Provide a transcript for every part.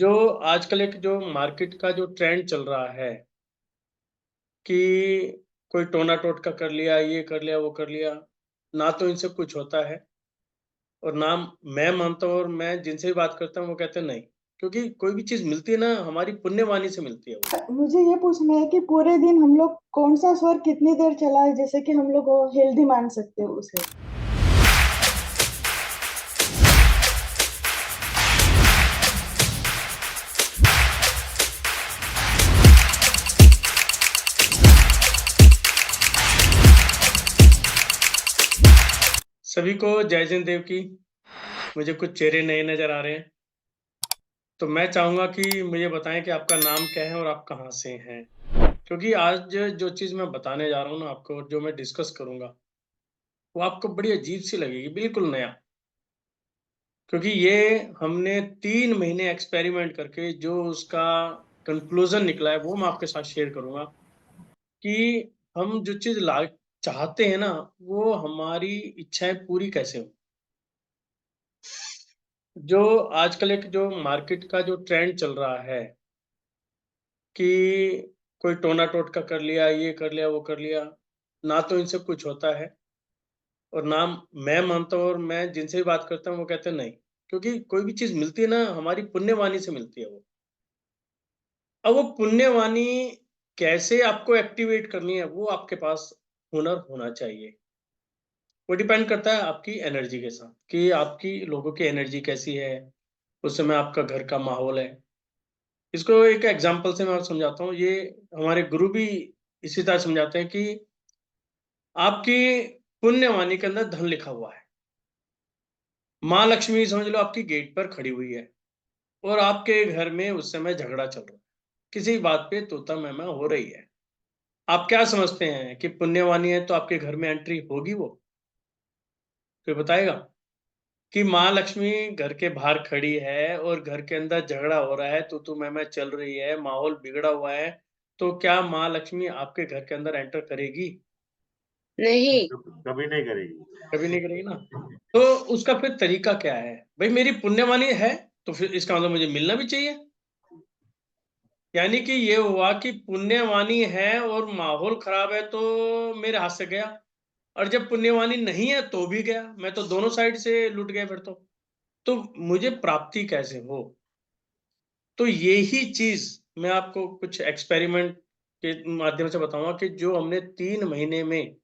जो आजकल एक जो मार्केट का जो ट्रेंड चल रहा है कि कोई टोना टोटका कर लिया, ये कर लिया, वो कर लिया, ना तो इनसे कुछ होता है और ना मैं मानता हूँ और मैं जिनसे भी बात करता हूँ वो कहते हैं नहीं, क्योंकि कोई भी चीज़ मिलती है ना हमारी पुण्यवानी से मिलती है वो। मुझे ये पूछना है कि पूरे दिन हम लोग कौन सा स्वर कितनी देर चलाए जैसे कि हम लोग हेल्दी मान सकते हो उसे। सभी को जय जिन देव की। मुझे कुछ चेहरे नए नज़र आ रहे हैं, तो मैं चाहूँगा कि मुझे बताएँ कि आपका नाम क्या है और आप कहाँ से हैं? क्योंकि आज जो चीज़ मैं बताने जा रहा हूँ ना आपको और जो मैं डिस्कस करूँगा, वो आपको बड़ी अजीब-सी लगेगी, बिल्कुल नया। क्योंकि ये हमने 3 महीने एक्सपेरिमेंट करके जो उसका कंक्लूज़न निकला है, वो मैं आपके साथ शेयर करूँगा कि हम जो चीज़ चाहते हैं ना, वो हमारी इच्छाएँ पूरी कैसे हों। जो आजकल एक जो मार्केट का जो ट्रेंड चल रहा है कि कोई टोना टोटका कर लिया, ये कर लिया, वो कर लिया, ना तो इनसे कुछ होता है और ना मैं मानता हूँ और मैं जिनसे भी बात करता हूँ, वो कहते हैं नहीं, क्योंकि कोई भी चीज़ मिलती है ना, हमारी पुण्यवानी से मिलती है वो। अब वो पुण्यवानी कैसे आपको एक्टिवेट करनी है, वो आपके पास हुनर होना चाहिए। वो डिपेंड करता है आपकी एनर्जी के साथ कि आपकी लोगों की एनर्जी कैसी है, उस समय आपका घर का माहौल है। इसको एक एग्ज़ाम्पल से मैं आपको समझाता हूँ, ये हमारे गुरु भी इसी तरह समझाते हैं कि आपकी पुण्यवानी के अंदर धन लिखा हुआ है। माँ लक्ष्मी समझ लो आपकी गेट पर खड़ी हुई है और आपके घर में उस समय झगड़ा चल रहा है। किसी बात पे तोता-मैमा हो रही है। आप क्या समझते हैं कि पुण्यवानी है तो आपके घर में एंट्री होगी वो? कोई बताएगा? कि माँ लक्ष्मी घर के बाहर खड़ी है और घर के अंदर झगड़ा हो रहा है, तू-तू मैं-मैं चल रही है, माहौल बिगड़ा हुआ है, तो क्या माँ लक्ष्मी आपके घर के अंदर एंटर करेगी? नहीं। कभी नहीं करेगी। कभी नहीं करेगी ना। तो उसका फिर तरीका क्या है? भई मेरी पुण्यवानी है, तो फिर इसका मतलब मुझे मिलना भी चाहिए। यानी कि ये हुआ कि पुण्यवानी है और माहौल खराब है तो मेरे हाथ से गया और जब पुण्यवानी नहीं है तो भी गया। मैं तो दोनों साइड से लूट गया फिर तो। तो मुझे प्राप्ति कैसे हो? तो यही चीज़ मैं आपको कुछ एक्सपेरिमेंट के माध्यम से बताऊँगा कि जो हमने 3 महीने में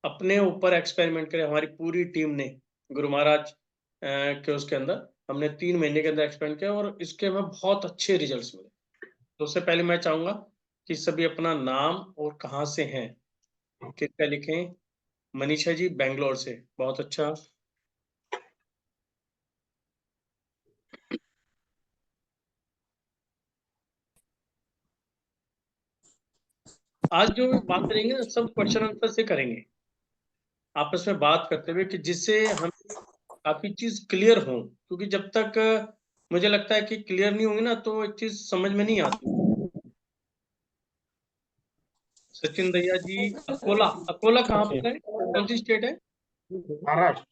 अपने ऊपर एक्सपेरिमेंट करे, हमारी पूरी टीम ने गुरु महाराज के उसके अंदर हमने 3 महीने के अंदर एक्सपेरिमेंट किया और इसके हमें बहुत अच्छे रिजल्ट्स मिले। तो उससे पहले मैं चाहूँगा कि सभी अपना नाम और कहाँ से हैं, कृपया लिखें। मनीषा जी बैंगलोर से, बहुत अच्छा। आज जो बात करेंगे ना सब क्वेश्चन आंसर से करेंगे, आपस में बात करते हुए कि जिससे हम काफ़ी चीज़ क्लियर हो, क्योंकि जब तक मुझे लगता है कि क्लियर नहीं होंगी ना तो एक चीज़ समझ में नहीं आती। सचिन भैया जी अकोला, अकोला कहाँ पर है? कौन-सी स्टेट है? महाराष्ट्र।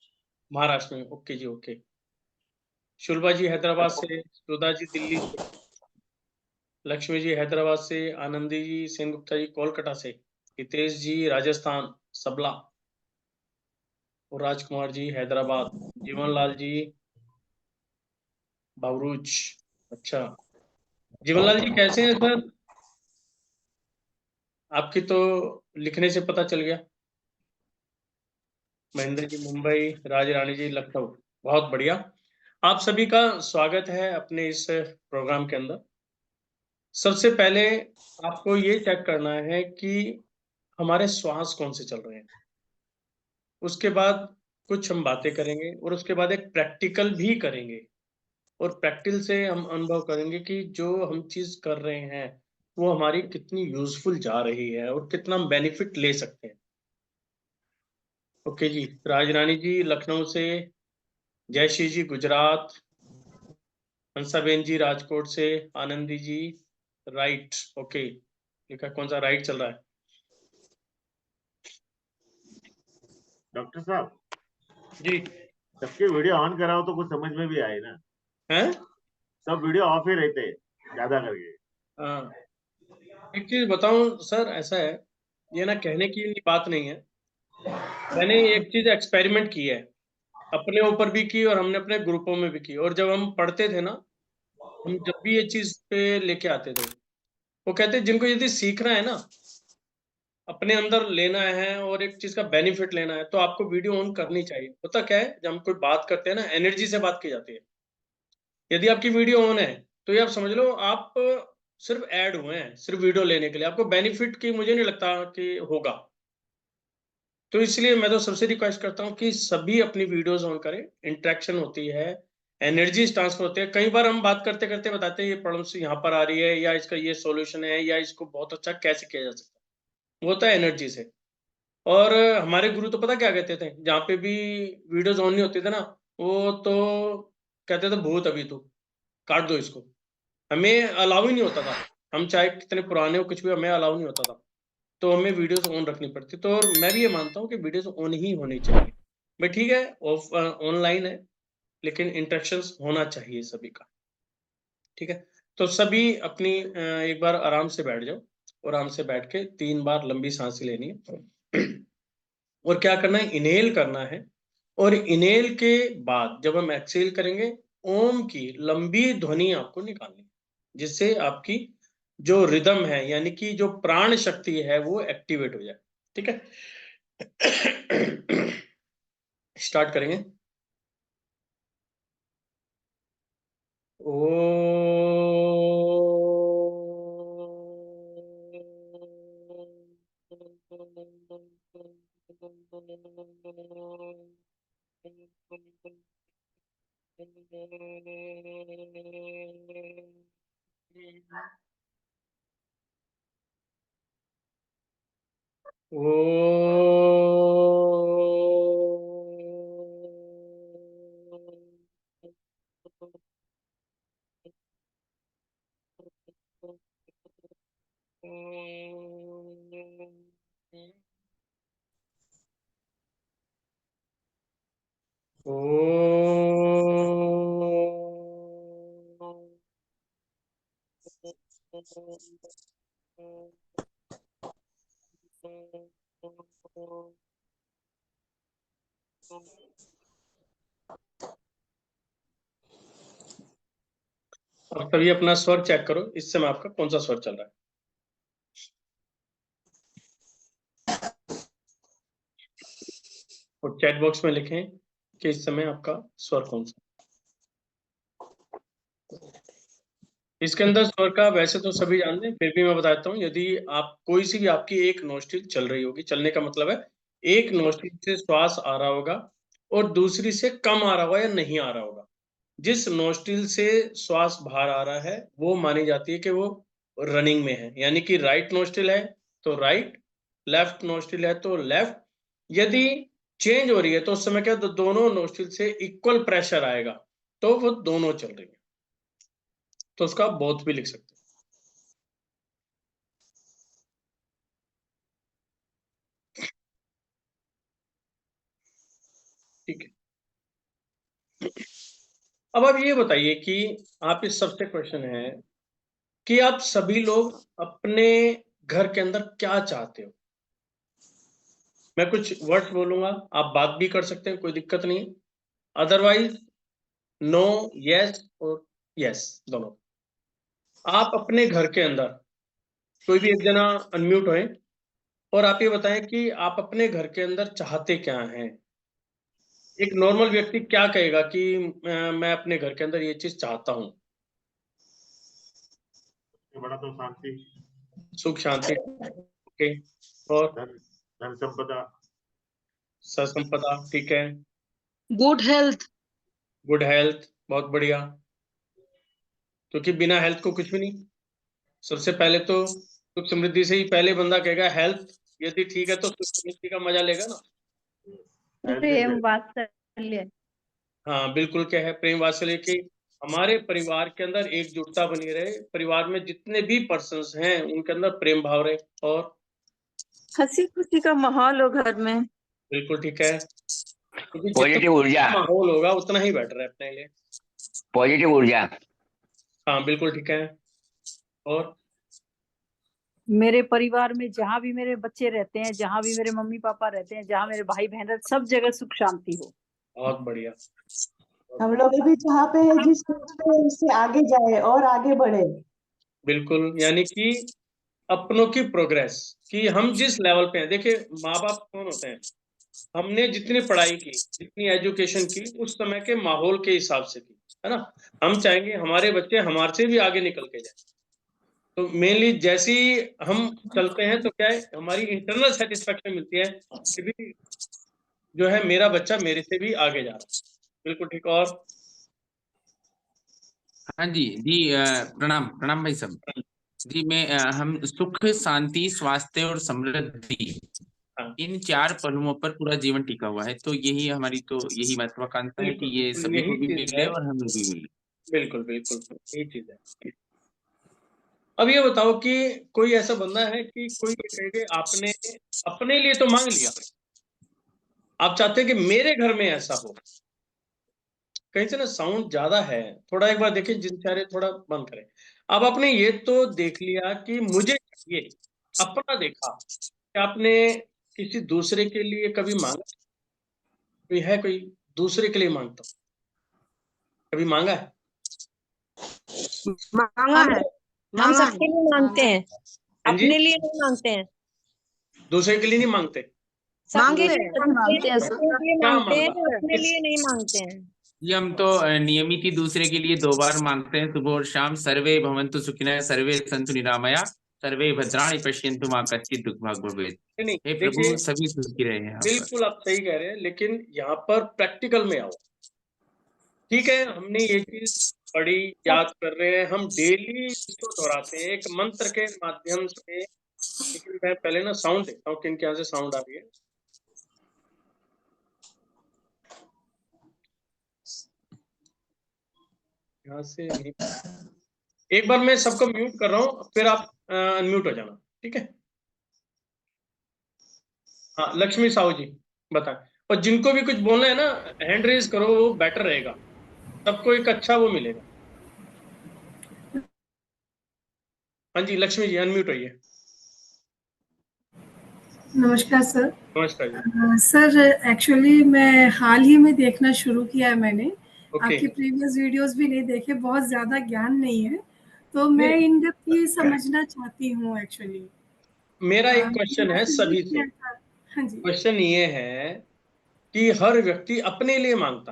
महाराष्ट्र में, ओके जी, ओके। शुलभा जी हैदराबाद से, सुधा जी दिल्ली से, लक्ष्मी जी हैदराबाद से, आनंदी जी सेनगुप्ता जी कोलकाता से, हितेश जी राजस्थान सबला और राजकुमार जी हैदराबाद, जीवनलाल जी भरूच। अच्छा, जीवनलाल जी कैसे हैं सर? आपकी तो लिखने से पता चल गया। महेंद्र जी मुंबई, राज रानी जी लखनऊ, बहुत बढ़िया। आप सभी का स्वागत है अपने इस प्रोग्राम के अंदर। सबसे पहले आपको ये चेक करना है कि हमारे श्वास कौन से चल रहे हैं। उसके बाद कुछ हम बातें करेंगे और उसके बाद एक प्रैक्टिकल भी करेंगे और प्रैक्टिकल से हम अनुभव करेंगे कि जो हम चीज़ कर रहे हैं, वो हमारी कितनी यूज़फुल जा रही है और कितना हम बेनिफिट ले सकते हैं। ओके जी, राजरानी जी लखनऊ से, जयश्री जी गुजरात, हंसाबेन जी राजकोट से, आनंदी जी राइट, ओके। लिखा कौन सा राइट चल रहा है? डॉक्टर साहब, जी, सबके वीडियो ऑन कराओ तो कुछ समझ में भी आए ना। हैं? सब वीडियो ऑफ ही रहते हैं ज्यादा करके। हाँ, एक चीज बताऊं सर, ऐसा है, ये ना कहने की बात नहीं है, मैंने एक चीज एक्सपेरिमेंट की है, अपने ऊपर भी की और हमने अपने ग्रुपों में भी की। और जब हम पढ़ते थे ना, हम जब भी ये चीज पे लेके आते थे, वो कहते जिनको यदि सीखना है ना, अपने अंदर लेना है और एक चीज का बेनिफिट लेना है, तो आपको वीडियो ऑन करनी चाहिए। होता क्या है, जब हम कोई बात करते हैं ना, एनर्जी से बात की जाती है। यदि आपकी वीडियो ऑन है, तो ये आप समझ लो आप सिर्फ ऐड हुए हैं, सिर्फ वीडियो लेने के लिए। आपको बेनिफिट की मुझे नहीं लगता कि होगा। तो इसलिए मैं तो सबसे रिक्वेस्ट करता हूँ कि सभी अपनी वीडियोस ऑन करें, इंटरेक्शन होती है, एनर्जी ट्रांसफर होती है। कई बार हम बात करते करते बताते हैं ये प्रॉब्लम से यहाँ पर आ रही है, या इसका ये सॉल्यूशन है, या इसको बहुत अच्छा कैसे किया जा सकता है, वो होता है एनर्जी से। और हमारे गुरु तो पता क्या कहते थे, जहाँ पे भी वीडियोस ऑन नहीं होते थे ना, वो तो कहते थे भूत अभी तो काट दो इसको। हमें अलाउ ही नहीं होता था, हम चाहे कितने पुराने हो कुछ भी, हमें अलाउ नहीं होता था। तो हमें वीडियोस ऑन रखनी पड़ती। तो और मैं भी ये मानता हूँ कि वीडियोस ऑन ही होनी चाहिए। भाई ठीक है, ऑफ ऑनलाइन है, लेकिन इंटरेक्शंस होना चाहिए सभी का। ठीक है, तो सभी अपनी एक बार आराम से बैठ जाओ, आराम से बैठ के 3 बार लंबी सांसें लेनी है। और क्या करना है, इनहेल करना है। और इनहेल के बाद जब हम एक्सहेल करेंगे, ओम की लंबी ध्वनि आपको निकालनी है, जिससे आपकी जो रिदम है, यानी कि जो प्राण शक्ति है, वो एक्टिवेट हो जाए। ठीक है, स्टार्ट करेंगे। और तभी अपना स्वर चेक करो, इस समय आपका कौन सा स्वर चल रहा है। और चैट बॉक्स में लिखें कि इस समय आपका स्वर कौन सा। इसके अंदर स्वर का वैसे तो सभी जानते हैं, फिर भी मैं बताता हूँ। यदि आप कोई सी भी आपकी एक नोस्ट्रिल चल रही होगी, चलने का मतलब है एक नोस्ट्रिल से श्वास आ रहा होगा और दूसरी से कम आ रहा होगा या नहीं आ रहा होगा। जिस नोस्ट्रिल से श्वास बाहर आ रहा है, वो मानी जाती है कि वो रनिंग में है, यानी कि राइट नोस्ट्रिल है तो राइट, लेफ्ट नोस्ट्रिल है तो लेफ्ट। यदि चेंज हो रही है, तो उस समय क्या, तो दोनों नोस्ट्रिल से इक्वल प्रेशर आएगा, तो वो दोनों चल रही है। तो उसका बोथ भी लिख सकते हैं। ठीक है, अब आप ये बताइए कि आप इस सबसे क्वेश्चन है कि आप सभी लोग अपने घर के अंदर क्या चाहते हो। मैं कुछ वर्ड्स बोलूंगा, आप बात भी कर सकते हैं, कोई दिक्कत नहीं है। अदरवाइज नो, यस और यस दोनों। आप अपने घर के अंदर, कोई भी एक जना अनम्यूट होए और आप ये बताएं कि आप अपने घर के अंदर चाहते क्या हैं। एक नॉर्मल व्यक्ति क्या कहेगा कि मैं अपने घर के अंदर ये चीज चाहता हूँ। बड़ा तो शांति, सुख शांति, ओके, और धन धन संपदा, संपदा, ठीक है, गुड हेल्थ। गुड हेल्थ, बहुत बढ़िया, क्योंकि बिना हेल्थ को कुछ भी नहीं। सबसे पहले तो सुख समृद्धि से ही पहले बंदा कहेगा हेल्थ। यदि ठीक है तो सुख समृद्धि का मजा लेगा ना। Health is Prem wealth. वात्सल्य। हाँ बिल्कुल, क्या है, प्रेम वात्सल्य की हमारे परिवार के अंदर एकजुटता बनी रहे, परिवार में जितने भी पर्सन्स हैं उनके अंदर प्रेम भाव रहे। और हंसी खुशी का माहौल हो घर में। बिल्कुल ठीक है, क्योंकि जितना पॉजिटिव ऊर्जा, माहौल होगा उतना ही बेटर है अपने लिए। पॉजिटिव ऊर्जा। हाँ बिल्कुल ठीक है। और मेरे परिवार में जहाँ भी मेरे बच्चे रहते हैं, जहाँ भी मेरे मम्मी पापा रहते हैं, जहाँ मेरे भाई बहन रहते, सब जगह सुख शांति हो। बहुत बढ़िया। हम लोग अभी जहाँ पे है, जिस स्टेज पे है, उससे आगे जाए और आगे बढ़े। बिल्कुल, यानी कि अपनों की प्रोग्रेस, कि हम जिस लेवल पे हैं, देखिए माँ बाप कौन होते हैं, हमने जितनी पढ़ाई की, जितनी एजुकेशन की, उस समय के माहौल के हिसाब से की, है ना? हम चाहेंगे हमारे बच्चे हमारे से भी आगे निकल के जाए। तो मेनली जैसे ही हम चलते हैं तो क्या है, हमारी इंटरनल सेटिस्फेक्शन मिलती है कि भी जो है मेरा बच्चा मेरे से भी आगे जा रहा है। बिल्कुल ठीक। और हाँ जी जी, प्रणाम प्रणाम भाई साहब जी। हम सुख शांति स्वास्थ्य और समृद्धि, हाँ, इन 4 पहलुओं पर पूरा जीवन टिका हुआ है। तो यही हमारी तो यही महत्वाकांक्षा है कि बिल्कुल, ये बिल्कुल सभी यही को भी चीज़ मिले है। और हमें भी मिले। बिल्कुल, बिल्कुल, यही चीज़ है। अब ये बताओ कि कोई ऐसा बंदा है कि कोई ये कहे कि आपने अपने लिए तो माँग लिया, आप चाहते हैं कि मेरे घर में ऐसा हो। कहीं से ना साउंड ज़्यादा है, थोड़ा एक बार देखिए, जिनचारे थोड़ा बंद करें। अब आपने ये तो देख लिया कि मुझे चाहिए, अपना देखा, क्या आपने किसी दूसरे के लिए कभी माँगा? कोई है कोई दूसरे के लिए माँगता हो? कभी माँगा है? मांगा है, हम मांगा है। सबके लिए मांगते हैं, हाँ जी? अपने लिए नहीं मांगते हैं। दूसरे के लिए नहीं माँगते? सबके मांगे लिए हैं। मांगते हैं, दूसरों के लिए क्या मांगते हैं, माँगा? अपने किस लिए नहीं मांगते हैं। ये हम तो नियमित ही दूसरे के लिए 2 बार मांगते हैं, सुबह और शाम। सर्वे भवन्तु सुखिनः, सर्वे सन्तु निरामया, सर्वे भद्राणि पश्यन्तु मा कश्चित् दुःखभाग् भवेत्। नहीं, हे देखिए प्रभु, सभी सुखी रहे यहाँ पर। बिल्कुल आप सही कह रहे हैं, लेकिन यहाँ पर प्रैक्टिकल में आओ। ठीक है, हमने ये चीज़ पढ़ी, याद कर रहे हैं, हम डेली इसको दोहराते हैं एक मंत्र के माध्यम से। लेकिन मैं पहले ना साउंड देखता हूँ, किनके यहाँ से साउंड आ रही है। यहाँ से नहीं। एक बार मैं सबको म्यूट कर रहा हूँ, फिर आप अनम्यूट हो जाना, ठीक है? हाँ, लक्ष्मी साहू जी बताएं। और जिनको भी कुछ बोलना है ना, हैंड रेज करो, वो बेटर रहेगा, सबको एक अच्छा वो मिलेगा। हाँ जी, लक्ष्मी जी अनम्यूट होइए। नमस्कार सर। नमस्कार जी। सर एक्चुअली मैं हाल ही में देखना शुरू किया है मैंने। ओके। आपके प्रीवियस वीडियोस भी नहीं देखे, बहुत ज़्यादा ज्ञान नहीं है, तो मैं नहीं, इन डेप्थ ही समझना चाहती हूँ एक्चुअली। मेरा एक क्वेश्चन मैंने है मैसेज भी सभी से। किया था। हाँ जी। क्वेश्चन ये है कि हर व्यक्ति अपने लिए मांगता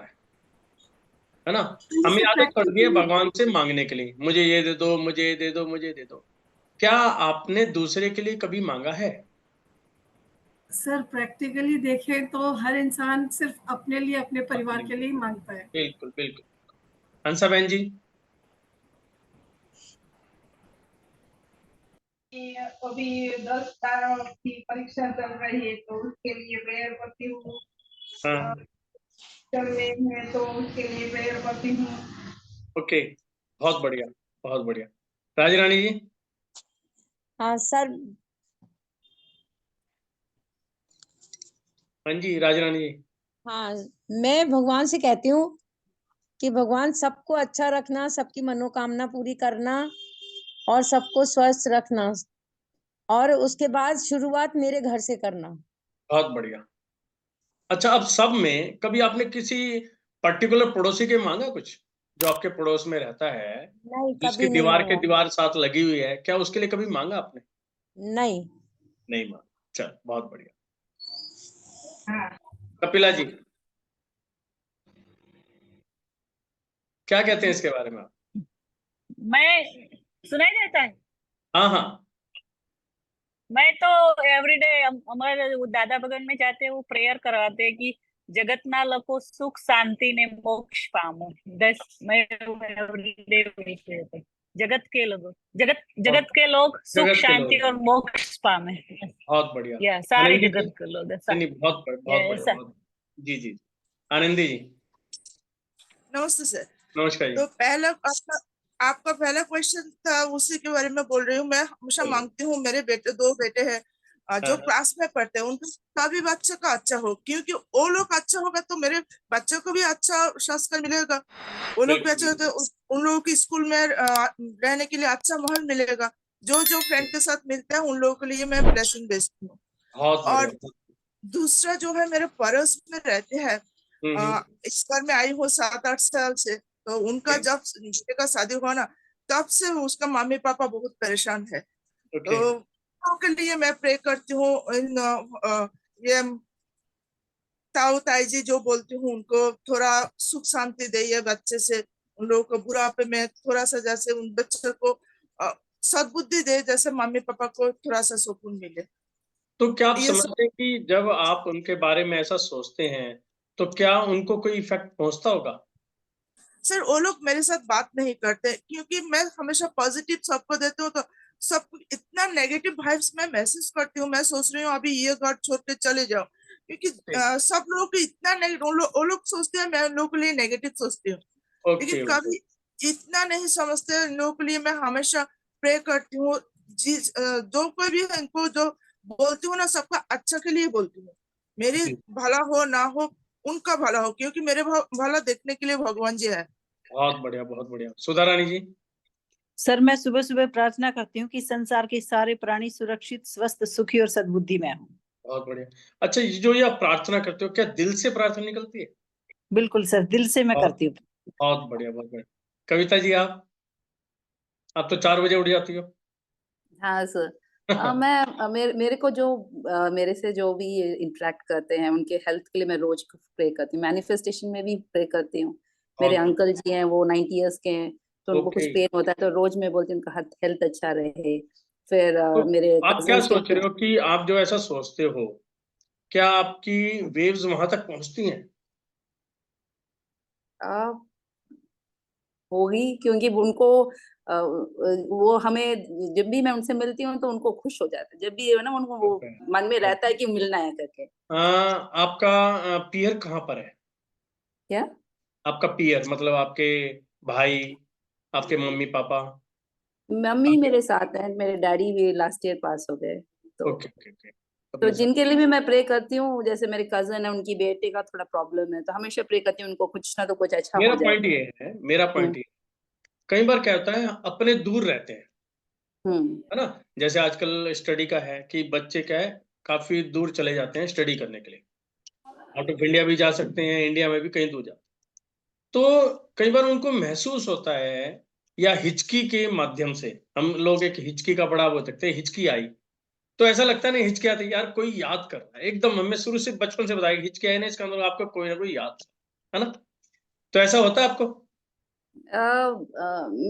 है ना? तो हमें सर आदत पड़ गई है प्रैक्टिकली भगवान से मांगने के लिए, मुझे ये दे दो, मुझे ये दे दो, मुझे ये दे दो। क्या आपने दूसरे के लिए कभी मांगा है? सर प्रैक्टिकली देखें तो हर इंसान सिर्फ अपने लिए, अपने परिवार अपने के लिए ही मांगता है। बिल्कुल बिल्कुल। हंसा बहन जी। कि अभी 10-12 की परीक्षा चल रही है तो उसके लिए प्रेयर करती हूँ। हाँ, चल रही है तो उसके लिए प्रेयर करती हूँ। ओके, बहुत बढ़िया, बहुत बढ़िया। राज रानी जी। हाँ सर, हाँ जी, राज रानी जी। हाँ मैं भगवान से कहती हूँ कि भगवान सबको अच्छा रखना, सबकी मनोकामना पूरी करना और सबको स्वस्थ रखना, और उसके बाद शुरुआत मेरे घर से करना। बहुत बढ़िया। अच्छा, अब सब में कभी आपने किसी पर्टिकुलर पड़ोसी के मांगा कुछ, जो आपके पड़ोस में रहता है, नहीं, जिसकी कभी नहीं दीवार के मांगा। दीवार साथ लगी हुई है, क्या उसके लिए कभी मांगा आपने? नहीं। नहीं मांगा। चल, बहुत बढ़िया। हाँ, कपिला जी, क्या कहते हैं इसके बारे में आप? मैं सुनाई देता है। हाँ हाँ। मैं तो एवरीडे हमारे वो दादा बगन में जाते हैं, वो प्रेयर करवाते हैं कि जगत ना लको सुख शांति ने मोक्ष पामो। मैं एवरीडे वही कहते हैं, जगत के लोग, जगत के लोग सुख जगत के शांति लोग, और मोक्ष पामे। बहुत बढ़िया। या सारे आनंदी जी। जगत के लोग नहीं नहीं, बहुत बहुत बढ़िया, ऐसा। बहुत। जी जी। आनंदी जी। नमस्ते सर। नमस्कार जी। तो पहला आपका पहला क्वेश्चन था, उसी के बारे में बोल रही हूँ। मैं हमेशा बोलिए। मांगती हूँ, मेरे बेटे 2 बेटे हैं, जो क्लास में पढ़ते हैं उनका सभी बच्चों का अच्छा हो, क्योंकि वो लोग अच्छा होगा तो मेरे बच्चों को भी अच्छा संस्कार मिलेगा, वो लोग भी अच्छा तो उन लोगों की स्कूल में रहने के लिए अच्छा माहौल मिलेगा। जो जो फ्रेंड के साथ मिलते हैं उन लोगों के लिए मैं ब्लेसिंग भेजती हूँ। और दूसरा जो है, मेरे पड़ोस में रहते हैं, इस घर में आई हूँ 7-8 साल से, तो उनका जब बेटे का शादी हुआ ना तब से उसका मम्मी पापा बहुत परेशान है। तो उनके लिए मैं प्रे करती हूँ। ये ताऊ ताई जी जो बोलती हूँ उनको थोड़ा सुख शांति दे, ये बच्चे से उन लोगों को बुढ़ापे में थोड़ा सा जैसे उन बच्चों को सद्बुद्धि दे, जैसे मम्मी पापा को थोड़ा सा सुकून मिले। तो क्या आप समझते हैं कि जब आप उनके बारे में ऐसा सोचते हैं तो क्या उनको कोई इफेक्ट पहुंचता होगा? सर वो लोग मेरे साथ बात नहीं करते, क्योंकि मैं हमेशा पॉजिटिव सबको देती हूँ, तो सब इतना नेगेटिव वाइब्स मैं महसूस करती हूँ। मैं सोच रही हूँ अभी ये घर छोड़ के चले जाओ, क्योंकि सब लोग इतना वो लोग सोचते हैं, मैं उन लोगों के लिए नेगेटिव सोचती हूँ, लेकिन कभी इतना नहीं समझते। इन लोगों के लिए मैं हमेशा प्रे करती हूँ। जो कोई भी इनको जो बोलती हूँ ना, सबका अच्छा के लिए बोलती हूँ, मेरी भला हो ना हो उनका भला हो, क्योंकि मेरे भला देखने के लिए भगवान जी है। बहुत बढ़िया, बहुत बढ़िया। सुधा रानी जी। सर मैं सुबह सुबह प्रार्थना करती हूँ कि संसार के सारे प्राणी सुरक्षित, स्वस्थ, सुखी और सद्बुद्धि में हों। बहुत बढ़िया। अच्छा, ये आप प्रार्थना करते हो, क्या दिल से प्रार्थना निकलती है? बिल्कुल सर, दिल से मैं करती हूँ। बहुत बढ़िया, बहुत बढ़िया। कविता जी, आप तो 4 बजे उठ जाती हो। हाँ सर। मेरे को जो मेरे से जो भी इंटरेक्ट करते हैं उनके हेल्थ के लिए मैं रोज प्रे करती हूँ। मैनिफेस्टेशन में भी प्रे करती हूँ। मेरे अंकल जी हैं, वो 90 इयर्स के हैं, तो उनको कुछ पेन होता है तो रोज मैं बोलती हूँ उनका हेल्थ अच्छा रहे। फिर तो मेरे आप क्या सोच रहे हो कि आप जो ऐसा सोचते हो, क्या आपकी वेव्स वहां तक पहुंचती हैं? होगी, क्योंकि उनको वो हमें जब भी मैं उनसे मिलती हूँ तो उनको खुश हो जाता है, जब भी ना उनको वो मन में रहता है कि मिलना है करके। आपका पीयर कहाँ पर है? क्या आपका पीयर मतलब आपके भाई, आपके मम्मी पापा? मम्मी मेरे साथ है, मेरे डैडी भी लास्ट ईयर पास हो गए, तो जिनके लिए भी मैं प्रे करती हूँ, जैसे मेरे कजन है उनकी बेटे का थोड़ा प्रॉब्लम है, तो हमेशा प्रे करती हूँ उनको कुछ ना तो कुछ अच्छा हो जाए। मेरा पॉइंट ये कई बार क्या होता है, अपने दूर रहते हैं, है ना। जैसे आजकल स्टडी का है कि बच्चे क्या है काफी दूर चले जाते हैं स्टडी करने के लिए, आउट ऑफ इंडिया भी जा सकते हैं, इंडिया में भी कहीं दूर जाते हैं। तो कई बार उनको महसूस होता है, या हिचकी के माध्यम से, हम लोग एक हिचकी का बड़ा वो देखते हैं, हिचकी आई तो ऐसा लगता है ना, हिचकी आती यार कोई याद कर रहा है, एकदम हमें शुरू से बचपन से बताया हिचकी आई ना, इसका मतलब आपको कोई ना कोई याद है ना। तो ऐसा होता है आपको?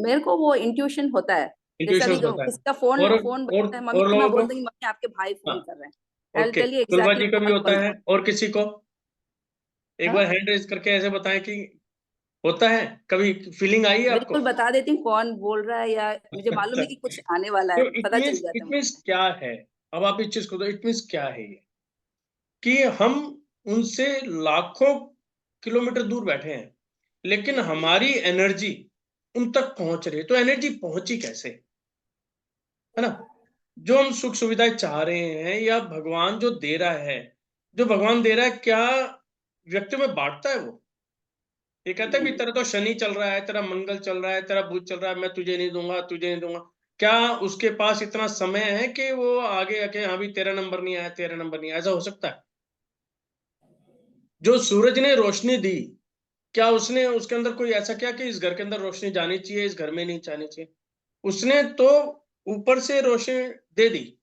मेरे को वो इंट्यूशन होता है, जैसे अभी किसका फोन बजता है, मम्मी मैं बोल दूंगी मम्मी आपके भाई फोन कर रहे हैं, I'll tell you exactly जी का भी होता है, और किसी को एक बार हैंड रेज करके ऐसे बताएं कि होता है, कभी फीलिंग आई है आपको? बिल्कुल बता देती हूँ कौन बोल रहा है, या मुझे मालूम है कि कुछ आने वाला है, पता चल जाता है। इट मींस क्या है, अब आप इस चीज को, इट मींस क्या है ये, कि हम उनसे लाखों किलोमीटर दूर बैठे हैं, लेकिन हमारी एनर्जी उन तक पहुंच रही है। तो एनर्जी पहुंची कैसे, है ना। जो हम सुख सुविधाएं चाह रहे हैं, या भगवान जो दे रहा है, जो भगवान दे रहा है, क्या व्यक्ति में बांटता है वो? ये कहता है कि तेरा तो शनि चल रहा है, तेरा मंगल चल रहा है, तेरा बुध चल रहा है, मैं तुझे नहीं दूंगा, तुझे नहीं दूंगा। क्या उसके पास इतना समय है कि वो आगे आके हाँ भी तेरा नंबर नहीं आया, तेरा नंबर नहीं आया? ऐसा हो सकता है? जो सूरज ने रोशनी दी, क्या उसने उसके अंदर कोई ऐसा क्या कि इस घर के अंदर रोशनी जानी चाहिए, इस घर में नहीं जानी चाहिए? उसने तो ऊपर से रोशनी दे दी,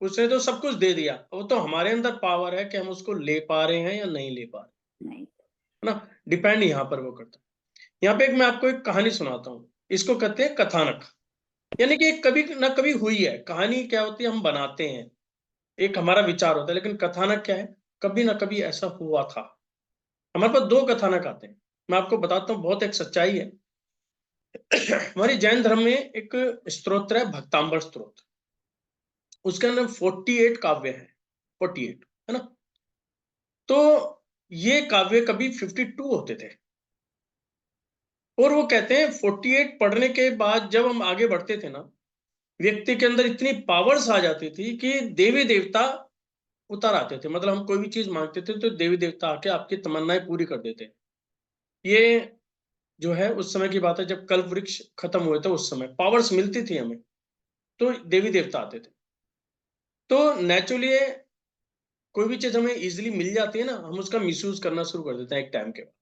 उसने तो सब कुछ दे दिया। वो तो हमारे अंदर पावर है कि हम उसको ले पा रहे हैं या नहीं ले पा रहे, है ना। डिपेंड यहाँ पर वो करता है। यहाँ पे मैं आपको एक कहानी सुनाता हूँ, इसको कहते हैं कथानक, यानी कि कभी ना कभी हुई है। कहानी क्या होती है, हम बनाते हैं, एक हमारा विचार होता है, लेकिन कथानक क्या है, कभी ना कभी ऐसा हुआ था। हमारे पास 2 कथानक आते हैं, मैं आपको बताता हूँ, बहुत एक सच्चाई है। हमारी जैन धर्म में एक स्तोत्र है, भक्तांबर स्तोत्र, उसके अंदर 48 काव्य है, 48, है ना। तो ये काव्य कभी 52 होते थे, और वो कहते हैं 48 पढ़ने के बाद जब हम आगे बढ़ते थे ना, व्यक्ति के अंदर इतनी पावर्स आ जाती थी कि देवी देवता उतर आते थे। मतलब हम कोई भी चीज मांगते थे तो देवी देवता आके आपकी तमन्नाएं पूरी कर देते। ये जो है उस समय की बात है जब कल्प वृक्ष खत्म हुए थे, उस समय पावर्स मिलती थी हमें, तो देवी देवता आते थे। तो नेचुरली कोई भी चीज हमें इजीली मिल जाती है ना, हम उसका मिसयूज करना शुरू कर देते हैं एक टाइम के बाद,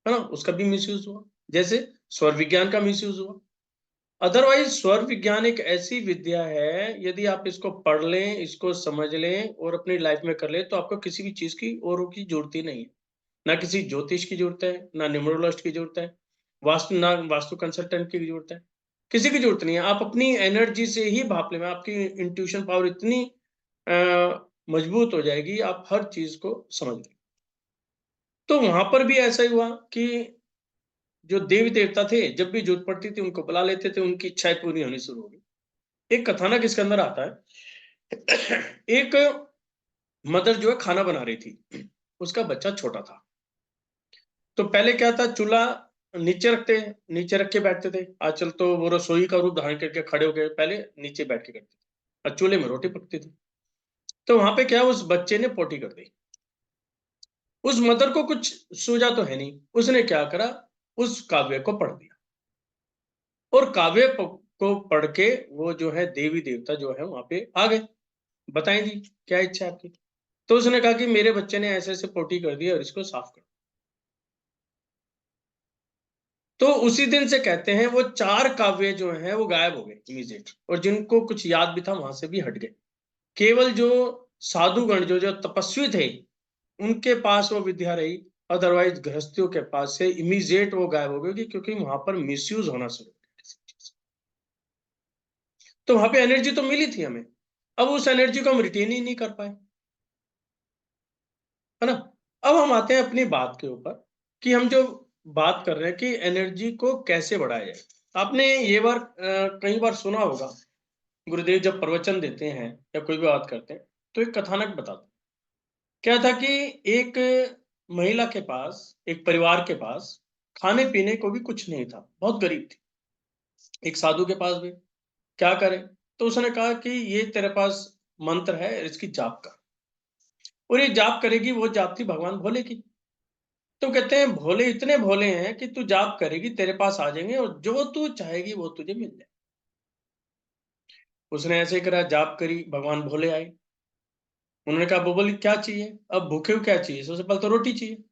है ना। उसका भी मिसयूज हुआ, जैसे स्वर विज्ञान का मिसयूज हुआ। अदरवाइज स्वर विज्ञान एक ऐसी विद्या है, यदि आप इसको पढ़ लें, इसको समझ लें और अपनी लाइफ में कर लें, तो आपको किसी भी चीज की और की जरूरत ही नहीं है। ना किसी ज्योतिष की जरूरत है, ना न्यूमरोलॉजिस्ट की जरूरत है, ना वास्तु कंसल्टेंट की जरूरत है, किसी की जरूरत नहीं है। आप अपनी एनर्जी से ही भाप लें, आपकी इंट्यूशन पावर इतनी मजबूत हो जाएगी, आप हर चीज को समझ लें। तो वहां पर भी ऐसा ही हुआ कि जो देवी देवता थे, जब भी जरूरत पड़ती थी उनको बुला लेते थे, उनकी इच्छाएं पूरी होनी शुरू हो गई। एक कथानक इसके अंदर आता है। एक मदर जो है खाना बना रही थी, उसका बच्चा छोटा था। तो पहले क्या था, चूल्हा नीचे रख के बैठते थे। आजकल तो वो रसोई का रूप धारण करके खड़े हो गए, पहले नीचे बैठ के करते थे और चूल्हे में रोटी पकती थी। तो वहां पे क्या, उस बच्चे ने पोटी कर दी। उस मदर को कुछ सूझा तो है नहीं, उसने क्या करा, उस काव्य को पढ़ दिया। और काव्य को पढ़ के वो जो है देवी देवता जो है वहां पे आ गए। बताएं जी क्या इच्छा है आपकी। तो उसने कहा कि मेरे बच्चे ने ऐसे ऐसे पोटी कर दी और इसको साफ कर। तो उसी दिन से कहते हैं वो 4 काव्य जो हैं वो गायब हो गए इमीडिएट, और जिनको कुछ याद भी था वहां से भी हट गए। केवल जो साधुगण जो जो तपस्वी थे उनके पास वो विद्या रही, अदरवाइज गृहस्थियों के पास से इमीडिएट वो गायब हो गई, क्योंकि वहां पर मिसयूज होना शुरू हो गया। तो वहां पे एनर्जी तो मिली थी हमें, अब उस एनर्जी को हम रिटेन ही नहीं कर पाए, है ना। अब हम आते हैं अपनी बात के ऊपर कि हम जो बात कर रहे हैं कि एनर्जी को कैसे बढ़ाया जाए। आपने ये कई बार सुना होगा, गुरुदेव जब प्रवचन देते हैं या कोई भी बात करते हैं तो एक कथानक बताते हैं। क्या था कि एक महिला के पास, एक परिवार के पास खाने पीने को भी कुछ नहीं था, बहुत गरीब थी। एक साधु के पास भी, क्या करे, तो उसने कहा कि ये तेरे पास मंत्र है, इसकी जाप कर। और ये जाप करेगी, वो जाप थी भगवान भोले की। तो कहते हैं भोले इतने भोले हैं कि तू जाप करेगी तेरे पास आ जाएंगे और जो तू चाहेगी वो तुझे मिल जाए। उसने ऐसे करा, जाप करी, भगवान भोले आए। उन्होंने कहा बोले क्या चाहिए, अब भूखे हो क्या चाहिए, सबसे पहले तो रोटी चाहिए।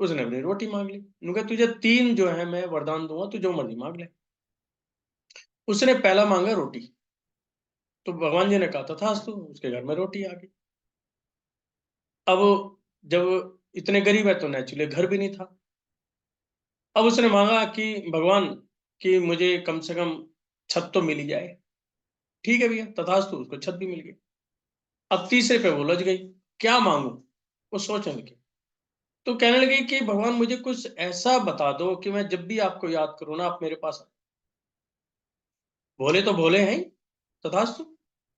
उसने अपनी रोटी मांग ली। उन्होंने कहा तुझे 3 जो है मैं वरदान दूंगा, तू जो मर्जी मांग ले। उसने पहला मांगा रोटी, तो भगवान जी ने कहा तथास्तु, उसके घर में रोटी आ गई। अब जब इतने गरीब है तो नेचुरली घर भी नहीं था। अब उसने मांगा कि भगवान कि मुझे कम से कम छत तो मिल ही जाए। ठीक है भैया, तथास्तु, उसको छत भी मिल गई। अब तीसरे पे वो उलझ गई, क्या मांगू, वो सोचने लगी। तो कहने लगी कि भगवान मुझे कुछ ऐसा बता दो कि मैं जब भी आपको याद करूं ना आप मेरे पास आए। भोले तो भोले हैं ही, तथास्तु।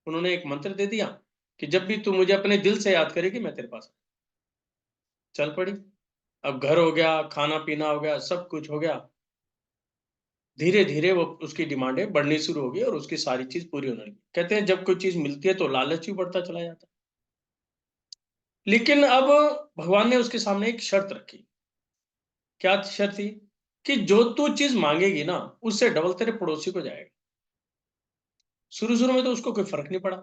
उन्होंने एक मंत्र दे दिया कि जब भी तू मुझे अपने दिल से याद करेगी मैं तेरे पास चल पड़ी। अब घर हो गया, खाना पीना हो गया, सब कुछ हो गया। धीरे धीरे वो उसकी डिमांडें बढ़नी शुरू हो गई और उसकी सारी चीज पूरी होने लगी। कहते हैं जब कोई चीज मिलती है तो लालच भी बढ़ता चला जाता है। लेकिन अब भगवान ने उसके सामने एक शर्त रखी। क्या शर्त थी, कि जो तू चीज मांगेगी ना उससे डबल तेरे पड़ोसी को जाएगा। शुरू शुरू में तो उसको कोई फर्क नहीं पड़ा,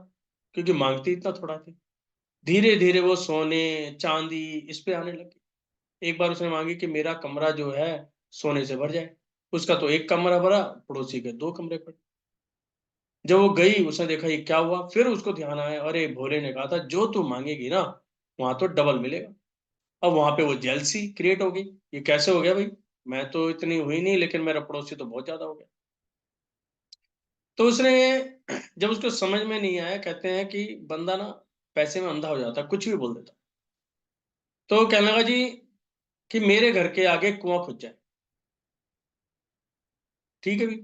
क्योंकि मांगती इतना थोड़ा थी। धीरे धीरे वो सोने चांदी इस पे आने लगी। एक बार उसने मांगी कि मेरा कमरा जो है सोने से भर जाए। उसका तो एक कमरा भरा, पड़ोसी के 2 कमरे पड़े। जब वो गई उसने देखा ये क्या हुआ, फिर उसको ध्यान आया, अरे भोले ने कहा था जो तू मांगेगी ना वहां तो डबल मिलेगा। अब वहां पे वो जेलसी क्रिएट हो गई, ये कैसे हो गया भाई, मैं तो इतनी हुई नहीं लेकिन मेरा पड़ोसी तो बहुत ज्यादा हो गया। तो उसने, जब उसको समझ में नहीं आया, कहते हैं कि बंदा ना पैसे में अंधा हो जाता, कुछ भी बोल देता। तो कहने लगा जी कि मेरे घर के आगे कुआं खुद जाए। ठीक है भी,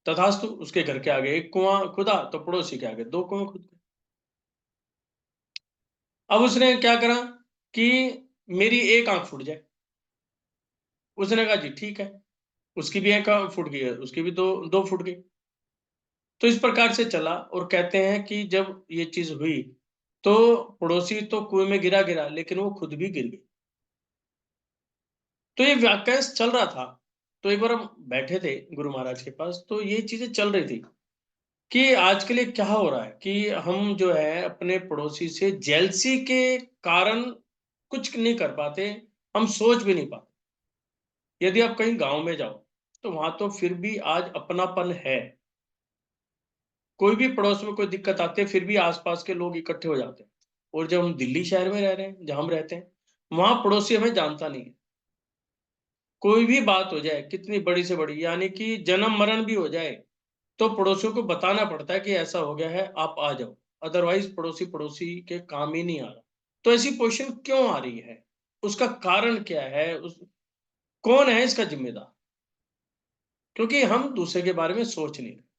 तथास्तु, उसके घर के आगे एक कुआं खुदा तो पड़ोसी के आगे 2 कुएं खुद गए। अब उसने क्या करा कि मेरी एक आंख फूट जाए। उसने कहा जी ठीक है। उसकी भी एक आंख फूट गई है, उसकी भी दो फूट गई। तो इस प्रकार से चला, और कहते हैं कि जब ये चीज हुई तो पड़ोसी तो कुएं में गिरा, लेकिन वो खुद भी गिर गई। तो ये वाकयांश चल रहा था। तो एक बार हम बैठे थे गुरु महाराज के पास, तो ये चीजें चल रही थी कि आज के लिए क्या हो रहा है कि हम जो है अपने पड़ोसी से जेलसी के कारण कुछ नहीं कर पाते, हम सोच भी नहीं पाते। यदि आप कहीं गांव में जाओ तो वहां तो फिर भी आज अपनापन है, कोई भी पड़ोस में कोई दिक्कत आती है फिर भी आसपास के लोग इकट्ठे हो जाते हैं। और जब हम दिल्ली शहर में रह रहे हैं, जहां हम रहते हैं, वहां पड़ोसी हमें जानता नहीं है। कोई भी बात हो जाए कितनी बड़ी से बड़ी, यानी कि जन्म मरण भी हो जाए, तो पड़ोसियों को बताना पड़ता है कि ऐसा हो गया है, आप आ जाओ। अदरवाइज पड़ोसी पड़ोसी के काम ही नहीं आ रहा। तो ऐसी पोजीशन क्यों आ रही है, उसका कारण क्या है, कौन है इसका जिम्मेदार? क्योंकि हम दूसरे के बारे में सोच नहीं रहे।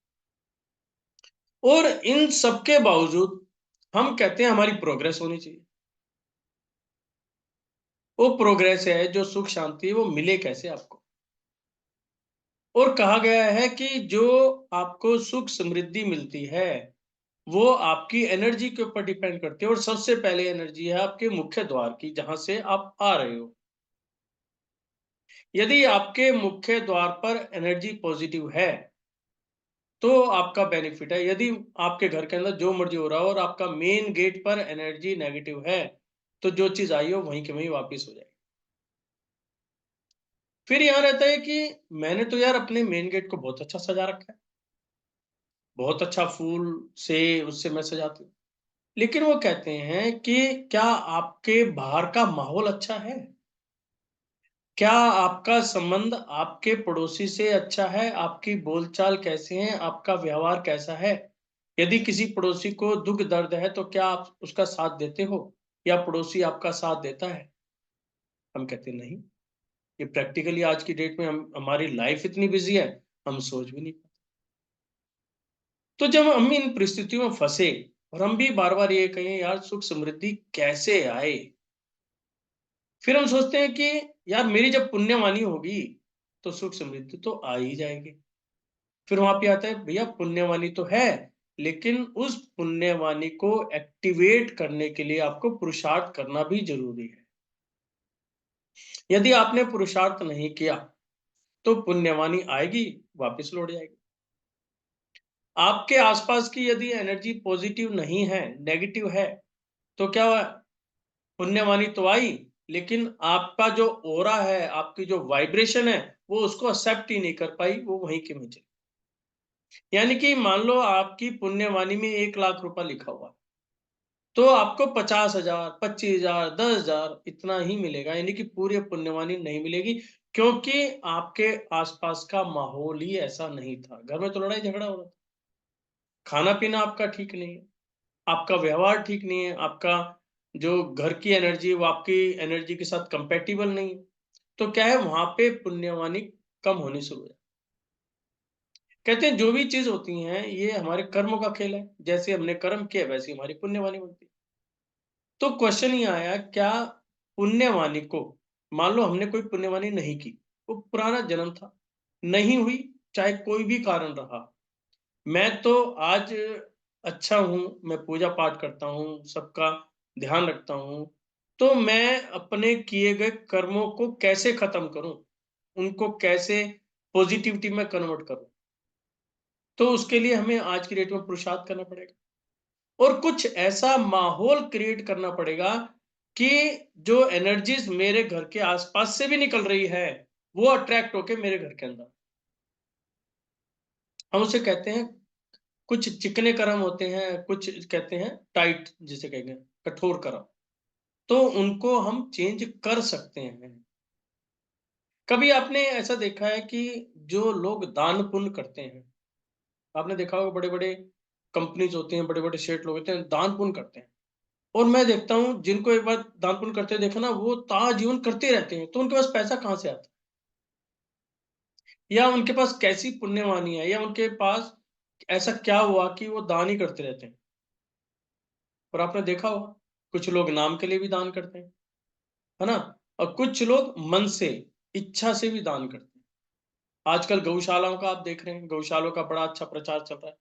और इन सबके बावजूद हम कहते हैं हमारी प्रोग्रेस होनी चाहिए। वो प्रोग्रेस है, जो सुख शांति है, वो मिले कैसे आपको? और कहा गया है कि जो आपको सुख समृद्धि मिलती है वो आपकी एनर्जी के ऊपर डिपेंड करती है, और सबसे पहले एनर्जी है आपके मुख्य द्वार की, जहां से आप आ रहे हो। यदि आपके मुख्य द्वार पर एनर्जी पॉजिटिव है तो आपका बेनिफिट है। यदि आपके घर के अंदर जो मर्जी हो रहा हो और आपका मेन गेट पर एनर्जी नेगेटिव है, तो जो चीज आई हो वहीं के वहीं वापिस हो जाएगी। फिर यहां रहता है कि मैंने तो यार अपने मेन गेट को बहुत अच्छा सजा रखा है, बहुत अच्छा फूल से उससे मैं सजाती हूँ, लेकिन वो कहते हैं कि क्या आपके बाहर का माहौल अच्छा है? क्या आपका संबंध आपके पड़ोसी से अच्छा है? आपकी बोलचाल कैसे है? आपका व्यवहार कैसा है? यदि किसी पड़ोसी को दुख दर्द है तो क्या आप उसका साथ देते हो, या पड़ोसी आपका साथ देता है? हम कहते नहीं। ये प्रैक्टिकली आज की डेट में हमारी लाइफ इतनी बिजी है, हम सोच भी नहीं पाते। तो जब हम इन परिस्थितियों में फंसे और हम भी बार बार ये कहें यार सुख समृद्धि कैसे आए, फिर हम सोचते हैं कि यार मेरी जब पुण्यवानी होगी तो सुख समृद्धि तो आ ही जाएगी। फिर वहां पे आता है भैया पुण्यवानी तो है, लेकिन उस पुण्यवानी को एक्टिवेट करने के लिए आपको पुरुषार्थ करना भी जरूरी है। यदि आपने पुरुषार्थ नहीं किया तो पुण्यवानी आएगी, वापस लौट जाएगी। आपके आसपास की यदि एनर्जी पॉजिटिव नहीं है, नेगेटिव है, तो क्या हुआ? पुण्यवानी तो आई, लेकिन आपका जो ओरा है, आपकी जो वाइब्रेशन है, वो उसको एक्सेप्ट ही नहीं कर पाई, वो वहीं के वहीं चली। यानी कि मान लो आपकी पुण्यवानी में 1 लाख रुपया लिखा हुआ, तो आपको 50,000, 25,000, 10,000 इतना ही मिलेगा, यानी कि पूरी पुण्यवानी नहीं मिलेगी, क्योंकि आपके आसपास का माहौल ही ऐसा नहीं था। घर में तो लड़ाई झगड़ा हो रहा था, खाना पीना आपका ठीक नहीं है, आपका व्यवहार ठीक नहीं है, आपका जो घर की एनर्जी वो आपकी एनर्जी के साथ कंपैटिबल नहीं है, तो क्या है वहां पे पुण्यवानी कम होनी शुरू हो जाती है। कहते हैं जो भी चीज होती है ये हमारे कर्मों का खेल है, जैसे हमने कर्म किया वैसी हमारी पुण्यवानी बनती है। तो क्वेश्चन ये आया, क्या पुण्यवानी को, मान लो हमने कोई पुण्यवानी नहीं की, वो पुराना जन्म था, नहीं हुई, चाहे कोई भी कारण रहा, मैं तो आज अच्छा हूं, मैं पूजा पाठ करता हूं, सबका ध्यान रखता हूं, तो मैं अपने किए गए कर्मों को कैसे खत्म करूं, उनको कैसे पॉजिटिविटी में कन्वर्ट करूं? तो उसके लिए हमें आज की डेट में पुरुषार्थ करना पड़ेगा और कुछ ऐसा माहौल क्रिएट करना पड़ेगा कि जो एनर्जीज मेरे घर के आसपास से भी निकल रही है वो अट्रैक्ट होके मेरे घर के अंदर। हम उसे कहते हैं, कुछ चिकने कर्म होते हैं, कुछ कहते हैं टाइट, जिसे कहेंगे कठोर कर्म, तो उनको हम चेंज कर सकते हैं। कभी आपने ऐसा देखा है कि जो लोग दान पुण्य करते हैं, आपने देखा होगा बड़े बड़े कंपनीज होते हैं, बड़े बड़े सेठ लोग होते हैं, दान पुण्य करते हैं, और मैं देखता हूं जिनको एक बार दान पुण्य करते देखा ना, वो ताजीवन करते रहते हैं। तो उनके पास पैसा कहां से आता है, या उनके पास कैसी पुण्यवानी है, या उनके पास ऐसा क्या हुआ कि वो दान ही करते रहते हैं? और आपने देखा होगा कुछ लोग नाम के लिए भी दान करते हैं, है ना, और कुछ लोग मन से, इच्छा से भी दान करते हैं। आजकल गौशालाओं का आप देख रहे हैं, गौशालों का बड़ा अच्छा प्रचार चल रहा है।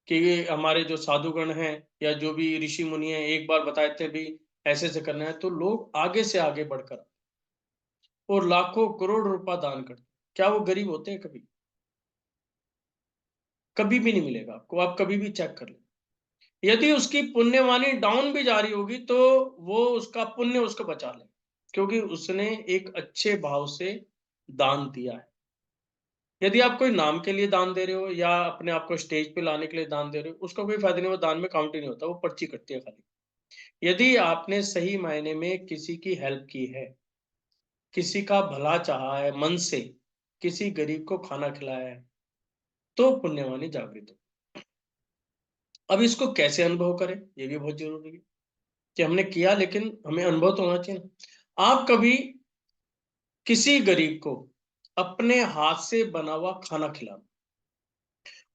कि हमारे जो साधुगण हैं या जो भी ऋषि मुनि हैं एक बार बताए थे भी ऐसे से करना है, तो लोग आगे से आगे बढ़कर और लाखों करोड़ रुपया दान करते। क्या वो गरीब होते हैं? कभी कभी भी नहीं मिलेगा आपको, आप कभी भी चेक कर लें। यदि उसकी पुण्यवानी डाउन भी जा रही होगी तो वो उसका पुण्य उसको बचा ले, क्योंकि उसने एक अच्छे भाव से दान दिया है। यदि आप कोई नाम के लिए दान दे रहे हो या अपने आप को स्टेज पे लाने के लिए दान दे रहे हो, उसका कोई फायदा नहीं, वो दान में काउंट ही नहीं होता, वो पर्ची कटती है खाली। यदि आपने सही मायने में किसी की हेल्प की है, किसी का भला चाहा है मन से, किसी गरीब को खाना खिलाया है, तो पुण्यवानी जागृत हो। अब इसको कैसे अनुभव करें, ये भी बहुत जरूरी है कि हमने किया, लेकिन हमें अनुभव तो होना चाहिए ना। आप कभी किसी गरीब को अपने हाथ से बना हुआ खाना खिलाना,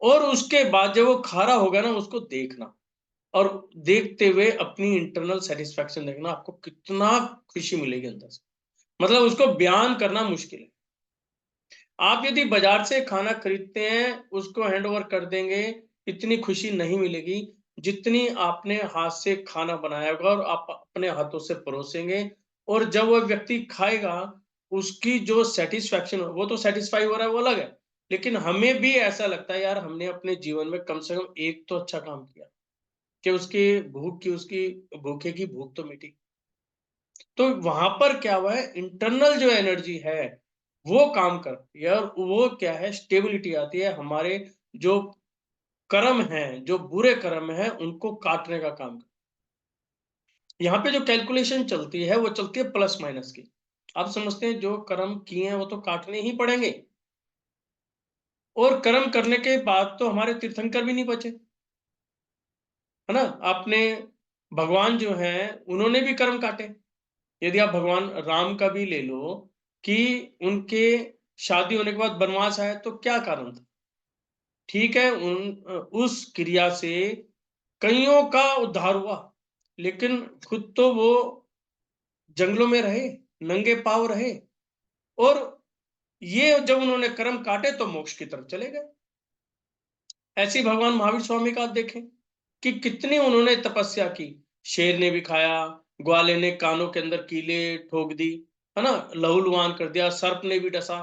और उसके बाद जब वो खा रहा होगा ना, उसको देखना, और देखते हुए अपनी इंटरनल सेटिस्फैक्शन देखना, आपको कितना खुशी मिलेगी अंदर से। मतलब उसको बयान करना मुश्किल है। आप यदि बाजार से खाना खरीदते हैं, उसको हैंड ओवर कर देंगे, इतनी खुशी नहीं मिलेगी जितनी आपने हाथ से खाना बनाया होगा और आप अपने हाथों से परोसेंगे, और जब वो व्यक्ति खाएगा, उसकी जो सेटिस्फैक्शन, वो तो सेटिस्फाई हो रहा है, वो अलग है, लेकिन हमें भी ऐसा लगता है यार हमने अपने जीवन में कम से कम एक तो अच्छा काम किया, कि उसकी भूखे की भूख तो मिटी। तो वहां पर क्या हुआ है, इंटरनल जो एनर्जी है वो काम करती है, और वो क्या है, स्टेबिलिटी आती है। हमारे जो कर्म हैं, जो बुरे कर्म हैं, उनको काटने का काम। यहाँ पे जो कैलकुलेशन चलती है वो चलती है प्लस माइनस की। आप समझते हैं जो कर्म किए हैं वो तो काटने ही पड़ेंगे, और कर्म करने के बाद तो हमारे तीर्थंकर भी नहीं बचे, है ना। आपने भगवान जो हैं उन्होंने भी कर्म काटे। यदि आप भगवान राम का भी ले लो कि उनके शादी होने के बाद वनवास आया, तो क्या कारण था? ठीक है, उस क्रिया से कईयों का उद्धार हुआ, लेकिन खुद तो वो जंगलों में रहे, नंगे पांव रहे, और ये जब उन्होंने कर्म काटे तो मोक्ष की तरफ चले गए। ऐसे भगवान महावीर स्वामी का आप देखें कि कितनी उन्होंने तपस्या की। शेर ने भी खाया, ग्वाले ने कानों के अंदर कीले ठोक दी, है ना, लहूलुहान कर दिया, सर्प ने भी डसा,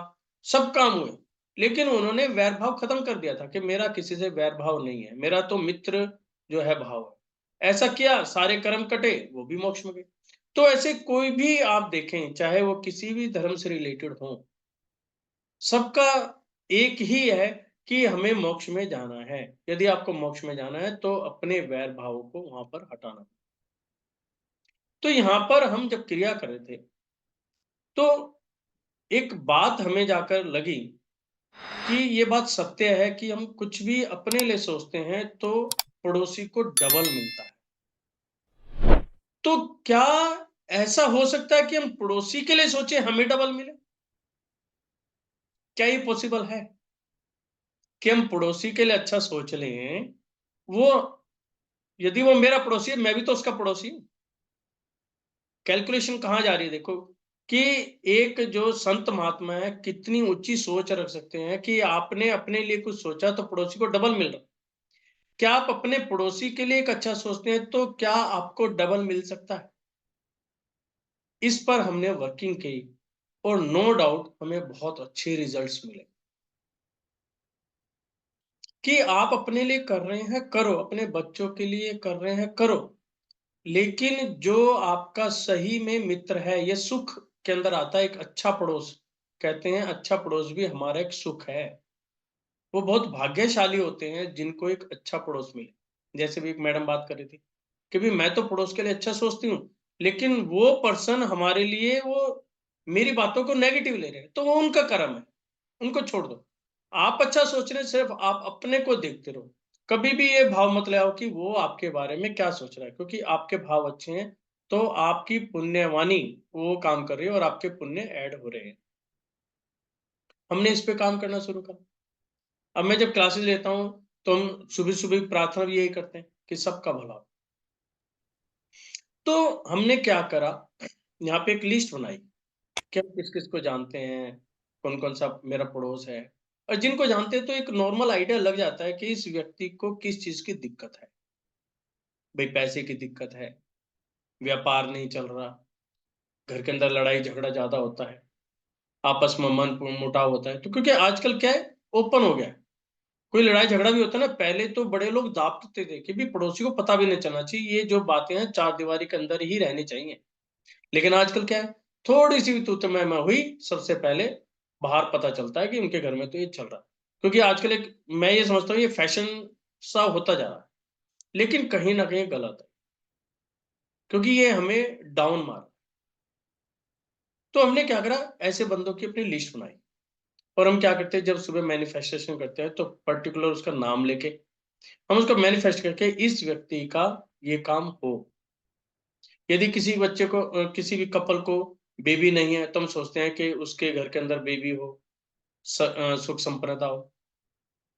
सब काम हुए, लेकिन उन्होंने वैर भाव खत्म कर दिया था कि मेरा किसी से वैर भाव नहीं है, मेरा तो मित्र जो है भाव है। ऐसा किया, सारे कर्म कटे, वो भी मोक्ष में गए। तो ऐसे कोई भी आप देखें, चाहे वो किसी भी धर्म से रिलेटेड हो, सबका एक ही है कि हमें मोक्ष में जाना है। यदि आपको मोक्ष में जाना है तो अपने वैर भावों को वहां पर हटाना। तो यहां पर हम जब क्रिया कर रहे थे, तो एक बात हमें जाकर लगी कि ये बात सत्य है कि हम कुछ भी अपने लिए सोचते हैं तो पड़ोसी को डबल मिलता है। तो क्या ऐसा हो सकता है कि हम पड़ोसी के लिए सोचे हमें डबल मिले? क्या ये पॉसिबल है कि हम पड़ोसी के लिए अच्छा सोच लें? वो यदि वो मेरा पड़ोसी है, मैं भी तो उसका पड़ोसी हूं। कैलकुलेशन कहां जा रही है? देखो कि एक जो संत महात्मा है कितनी ऊंची सोच रख सकते हैं कि आपने अपने लिए कुछ सोचा तो पड़ोसी को डबल मिल रहा। क्या आप अपने पड़ोसी के लिए एक अच्छा सोचते हैं तो क्या आपको डबल मिल सकता है? इस पर हमने वर्किंग की, और नो डाउट हमें बहुत अच्छे रिजल्ट्स मिले। कि आप अपने लिए कर रहे हैं, करो, अपने बच्चों के लिए कर रहे हैं, करो, लेकिन जो आपका सही में मित्र है, ये सुख के अंदर आता है एक अच्छा पड़ोस। कहते हैं अच्छा पड़ोस भी हमारा एक सुख है। वो बहुत भाग्यशाली होते हैं जिनको एक अच्छा पड़ोस मिले। जैसे भी एक मैडम बात कर रही थी कि भी मैं तो पड़ोस के लिए अच्छा सोचती हूँ, लेकिन वो पर्सन हमारे लिए वो मेरी बातों को नेगेटिव ले रहे हैं, तो वो उनका कर्म है, उनको छोड़ दो। आप अच्छा सोच रहे हैं, सिर्फ आप अपने को देखते रहो। कभी भी ये भाव मत ले आओ कि वो आपके बारे में क्या सोच रहा है, क्योंकि आपके भाव अच्छे हैं तो आपकी पुण्यवानी वो काम कर रही है और आपके पुण्य ऐड हो रहे हैं। हमने इस पे काम करना शुरू करा। अब मैं जब क्लासेस लेता हूं तो हम सुबह सुबह प्रार्थना भी यही करते हैं कि सबका भला हो। तो हमने क्या करा, यहाँ पे एक लिस्ट बनाई कि हम किस किस को जानते हैं, कौन कौन सा मेरा पड़ोस है, और जिनको जानते हैं तो एक नॉर्मल आइडिया लग जाता है कि इस व्यक्ति को किस चीज की दिक्कत है। भाई पैसे की दिक्कत है, व्यापार नहीं चल रहा, घर के अंदर लड़ाई झगड़ा ज्यादा होता है, आपस में मन मुटाव होता है। तो क्योंकि आजकल क्या है, ओपन हो गया है, कोई लड़ाई झगड़ा भी होता है ना, पहले तो बड़े लोग दाबते थे कि भी पड़ोसी को पता भी नहीं चलना चाहिए, ये जो बातें हैं चार दीवारी के अंदर ही रहनी चाहिए। लेकिन आजकल क्या है, थोड़ी सी भी तू-तू-मैं-मैं हुई, सबसे पहले बाहर पता चलता है कि उनके घर में तो ये चल रहा है। क्योंकि आजकल एक, मैं ये समझता हूँ ये फैशन सा होता जा रहा है, लेकिन कहीं ना कहीं गलत है, क्योंकि ये हमें डाउन मार। तो हमने क्या करा, ऐसे बंदों की अपनी लिस्ट बनाई, और हम क्या करते हैं, जब सुबह मैनिफेस्टेशन करते हैं तो पर्टिकुलर उसका नाम लेके हम उसको मैनिफेस्ट करके इस व्यक्ति का ये काम हो। यदि किसी बच्चे को किसी भी कपल को बेबी नहीं है तो हम सोचते हैं कि उसके घर के अंदर बेबी हो, सुख संपन्नता हो।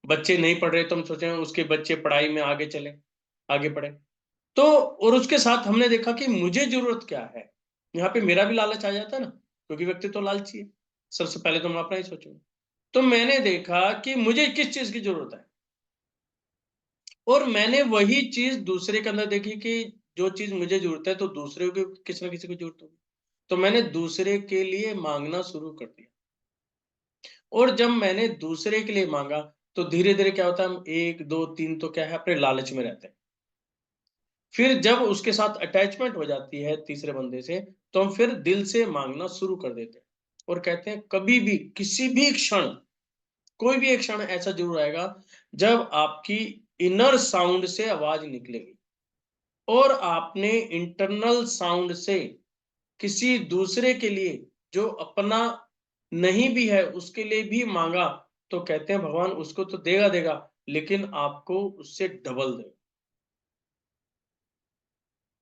बच्चे नहीं पढ़ रहे तो हम सोचते हैं उसके बच्चे पढ़ाई में आगे चले, आगे पढ़े। तो और उसके साथ हमने देखा कि मुझे जरूरत क्या है, यहाँ पे मेरा भी लालच आ जाता है ना, क्योंकि व्यक्ति तो लालची है, सबसे पहले तो मैं अपना ही सोचूंगा। तो मैंने देखा कि मुझे किस चीज की जरूरत है, और मैंने वही चीज दूसरे के अंदर देखी कि जो चीज मुझे जरूरत है तो दूसरे को किसी ना किसी को जरूरत होगी। तो मैंने दूसरे के लिए मांगना शुरू कर दिया, और जब मैंने दूसरे के लिए मांगा तो धीरे धीरे क्या होता है, हम एक दो तीन तो क्या है अपने लालच में रहते हैं। फिर जब उसके साथ अटैचमेंट हो जाती है तीसरे बंदे से, तो हम फिर दिल से मांगना शुरू कर देते हैं, और कहते हैं कभी भी किसी भी क्षण, कोई भी एक क्षण ऐसा जरूर आएगा जब आपकी इनर साउंड से आवाज निकलेगी, और आपने इंटरनल साउंड से किसी दूसरे के लिए जो अपना नहीं भी है उसके लिए भी मांगा, तो कहते हैं भगवान उसको तो देगा देगा, लेकिन आपको उससे डबल देगा।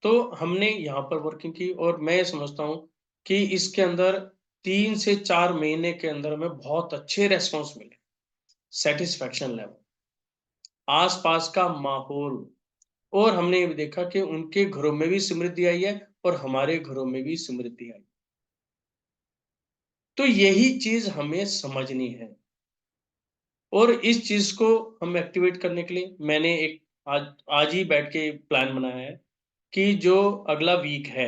तो हमने यहाँ पर वर्किंग की, और मैं समझता हूँ कि इसके अंदर 3 से 4 महीने के अंदर हमें बहुत अच्छे रेस्पॉन्स मिले, सेटिस्फैक्शन लेवल, आसपास का माहौल, और हमने ये भी देखा कि उनके घरों में भी समृद्धि आई है और हमारे घरों में भी समृद्धि आई। तो यही चीज हमें समझनी है, और इस चीज को हम एक्टिवेट करने के लिए मैंने एक आज ही बैठ के प्लान बनाया है कि जो अगला वीक है,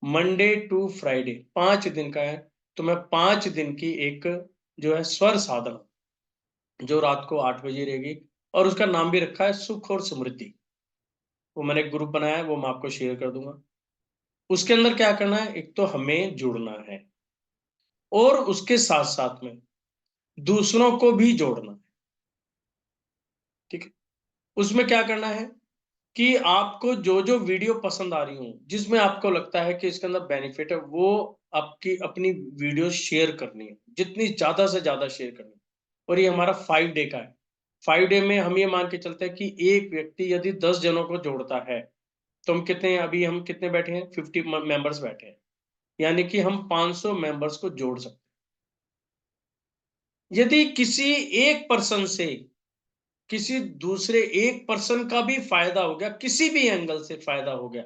मंडे टू फ्राइडे 5 दिन का है, तो मैं 5 दिन की एक जो है स्वर साधना, जो रात को 8 बजे रहेगी, और उसका नाम भी रखा है सुख और समृद्धि। वो मैंने एक ग्रुप बनाया है, वो मैं आपको शेयर कर दूंगा। उसके अंदर क्या करना है, एक तो हमें जुड़ना है, और उसके साथ साथ में दूसरों को भी जोड़ना है। ठीक है, उसमें क्या करना है कि आपको जो जो वीडियो पसंद आ रही हो, जिसमें आपको लगता है कि इसके अंदर बेनिफिट है, वो आपकी अपनी वीडियो शेयर करनी है, जितनी ज्यादा से ज्यादा शेयर करनी है। और ये हमारा 5 डे का है। 5 डे में हम ये मान के चलते हैं कि एक व्यक्ति यदि 10 जनों को जोड़ता है, तो हम कितने, अभी हम कितने बैठे हैं, 50 मेंबर्स बैठे हैं, यानी कि हम 500 मेंबर्स को जोड़ सकते हैं। यदि किसी एक पर्सन से किसी दूसरे एक पर्सन का भी फायदा हो गया, किसी भी एंगल से फायदा हो गया,